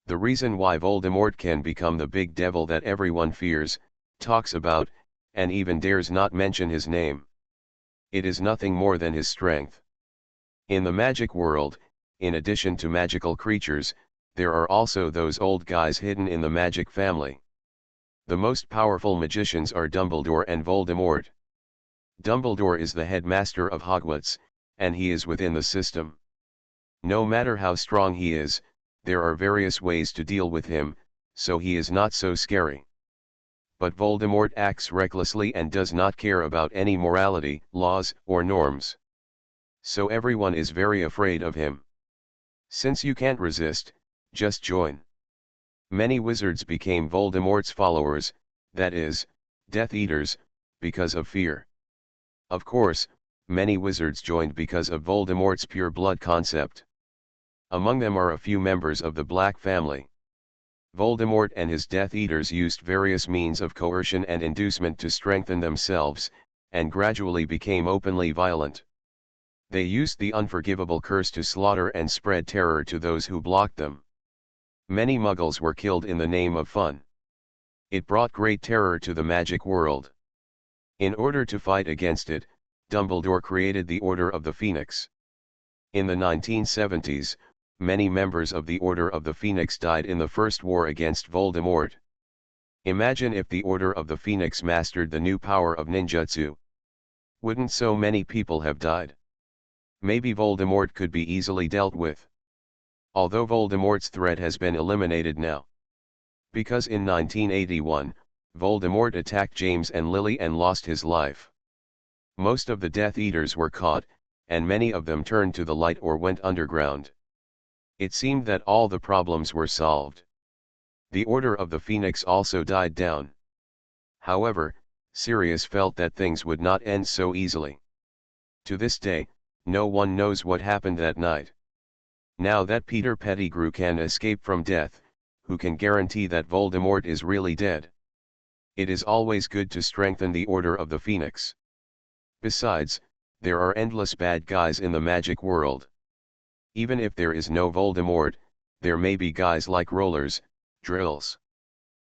The reason why Voldemort can become the big devil that everyone fears, talks about, and even dares not mention his name. It is nothing more than his strength. In the magic world, in addition to magical creatures, there are also those old guys hidden in the magic family. The most powerful magicians are Dumbledore and Voldemort. Dumbledore is the headmaster of Hogwarts, and he is within the system. No matter how strong he is, there are various ways to deal with him, so he is not so scary. But Voldemort acts recklessly and does not care about any morality, laws, or norms. So everyone is very afraid of him. Since you can't resist, just join. Many wizards became Voldemort's followers, that is, Death Eaters, because of fear. Of course, many wizards joined because of Voldemort's pure blood concept. Among them are a few members of the Black family. Voldemort and his Death Eaters used various means of coercion and inducement to strengthen themselves, and gradually became openly violent. They used the unforgivable curse to slaughter and spread terror to those who blocked them. Many Muggles were killed in the name of fun. It brought great terror to the magic world. In order to fight against it, Dumbledore created the Order of the Phoenix. In the 1970s, many members of the Order of the Phoenix died in the First War against Voldemort. Imagine if the Order of the Phoenix mastered the new power of ninjutsu. Wouldn't so many people have died? Maybe Voldemort could be easily dealt with. Although Voldemort's threat has been eliminated now. Because in 1981, Voldemort attacked James and Lily and lost his life. Most of the Death Eaters were caught, and many of them turned to the light or went underground. It seemed that all the problems were solved. The Order of the Phoenix also died down. However, Sirius felt that things would not end so easily. To this day, no one knows what happened that night. Now that Peter Pettigrew can escape from death, who can guarantee that Voldemort is really dead? It is always good to strengthen the Order of the Phoenix. Besides, there are endless bad guys in the magic world. Even if there is no Voldemort, there may be guys like rollers, drills.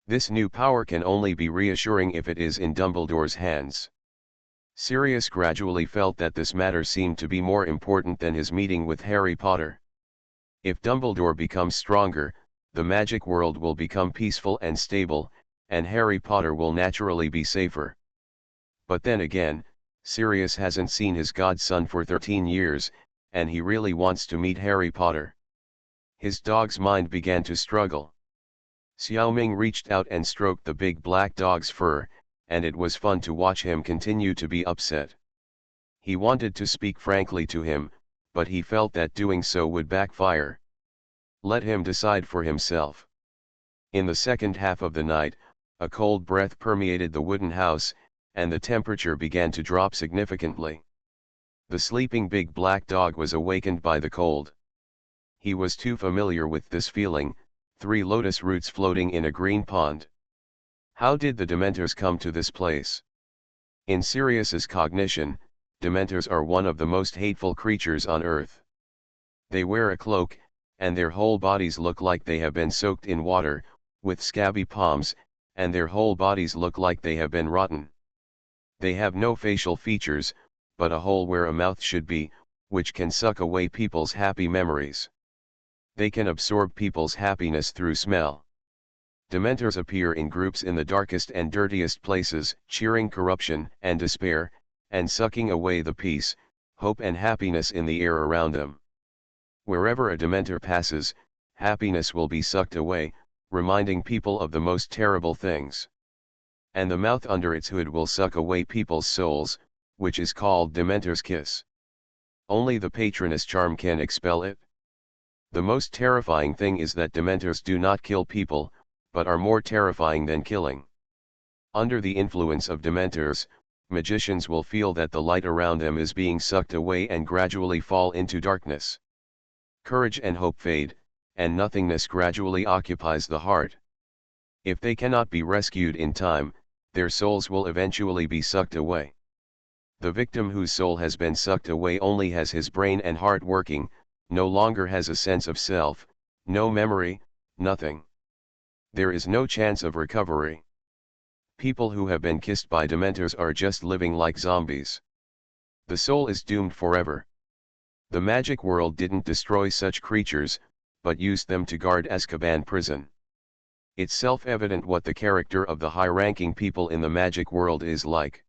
This new power can only be reassuring if it is in Dumbledore's hands. Sirius gradually felt that this matter seemed to be more important than his meeting with Harry Potter. If Dumbledore becomes stronger, the magic world will become peaceful and stable, and Harry Potter will naturally be safer. But then again, Sirius hasn't seen his godson for 13 years, and he really wants to meet Harry Potter. His dog's mind began to struggle. Xiaoming reached out and stroked the big black dog's fur, and it was fun to watch him continue to be upset. He wanted to speak frankly to him, but he felt that doing so would backfire. Let him decide for himself. In the second half of the night, a cold breath permeated the wooden house, and the temperature began to drop significantly. The sleeping big black dog was awakened by the cold. He was too familiar with this feeling, 3 lotus roots floating in a green pond. How did the Dementors come to this place? In Sirius's cognition, Dementors are one of the most hateful creatures on Earth. They wear a cloak, and their whole bodies look like they have been soaked in water, with scabby palms, and their whole bodies look like they have been rotten. They have no facial features, but a hole where a mouth should be, which can suck away people's happy memories. They can absorb people's happiness through smell. Dementors appear in groups in the darkest and dirtiest places, cheering corruption and despair, and sucking away the peace, hope and happiness in the air around them. Wherever a Dementor passes, happiness will be sucked away, reminding people of the most terrible things. And the mouth under its hood will suck away people's souls, which is called Dementor's kiss. Only the Patronus charm can expel it. The most terrifying thing is that Dementors do not kill people, but are more terrifying than killing. Under the influence of Dementors, magicians will feel that the light around them is being sucked away and gradually fall into darkness. Courage and hope fade, and nothingness gradually occupies the heart. If they cannot be rescued in time, their souls will eventually be sucked away. The victim whose soul has been sucked away only has his brain and heart working, no longer has a sense of self, no memory, nothing. There is no chance of recovery. People who have been kissed by Dementors are just living like zombies. The soul is doomed forever. The magic world didn't destroy such creatures, but used them to guard Azkaban prison. It's self-evident what the character of the high-ranking people in the magic world is like.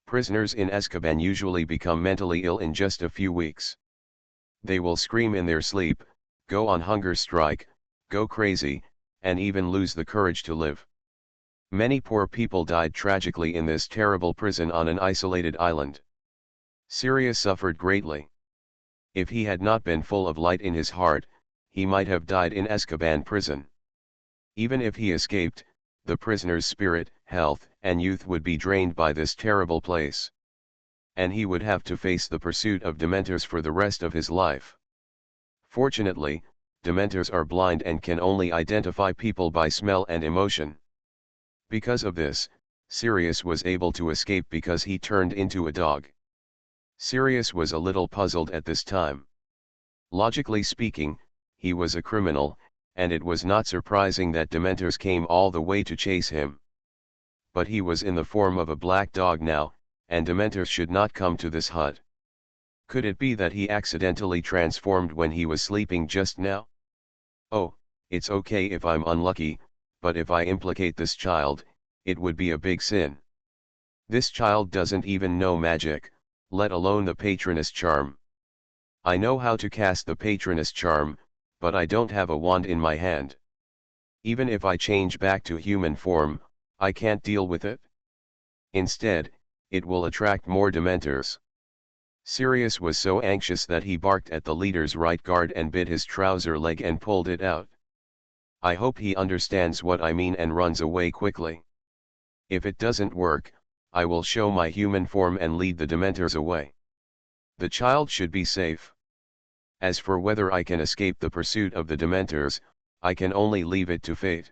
Prisoners in Azkaban usually become mentally ill in just a few weeks. They will scream in their sleep, go on hunger strike, go crazy, and even lose the courage to live. Many poor people died tragically in this terrible prison on an isolated island. Sirius suffered greatly. If he had not been full of light in his heart, he might have died in Azkaban prison. Even if he escaped, the prisoner's spirit, health, and youth would be drained by this terrible place. And he would have to face the pursuit of Dementors for the rest of his life. Fortunately, Dementors are blind and can only identify people by smell and emotion. Because of this, Sirius was able to escape because he turned into a dog. Sirius was a little puzzled at this time. Logically speaking, he was a criminal, and it was not surprising that Dementors came all the way to chase him. But he was in the form of a black dog now, and Dementors should not come to this hut. Could it be that he accidentally transformed when he was sleeping just now? Oh, it's okay if I'm unlucky, but if I implicate this child, it would be a big sin. This child doesn't even know magic, let alone the Patronus charm. I know how to cast the Patronus charm, but I don't have a wand in my hand. Even if I change back to human form, I can't deal with it. Instead, it will attract more Dementors. Sirius was so anxious that he barked at the leader's right guard and bit his trouser leg and pulled it out. I hope he understands what I mean and runs away quickly. If it doesn't work, I will show my human form and lead the Dementors away. The child should be safe. As for whether I can escape the pursuit of the Dementors, I can only leave it to fate.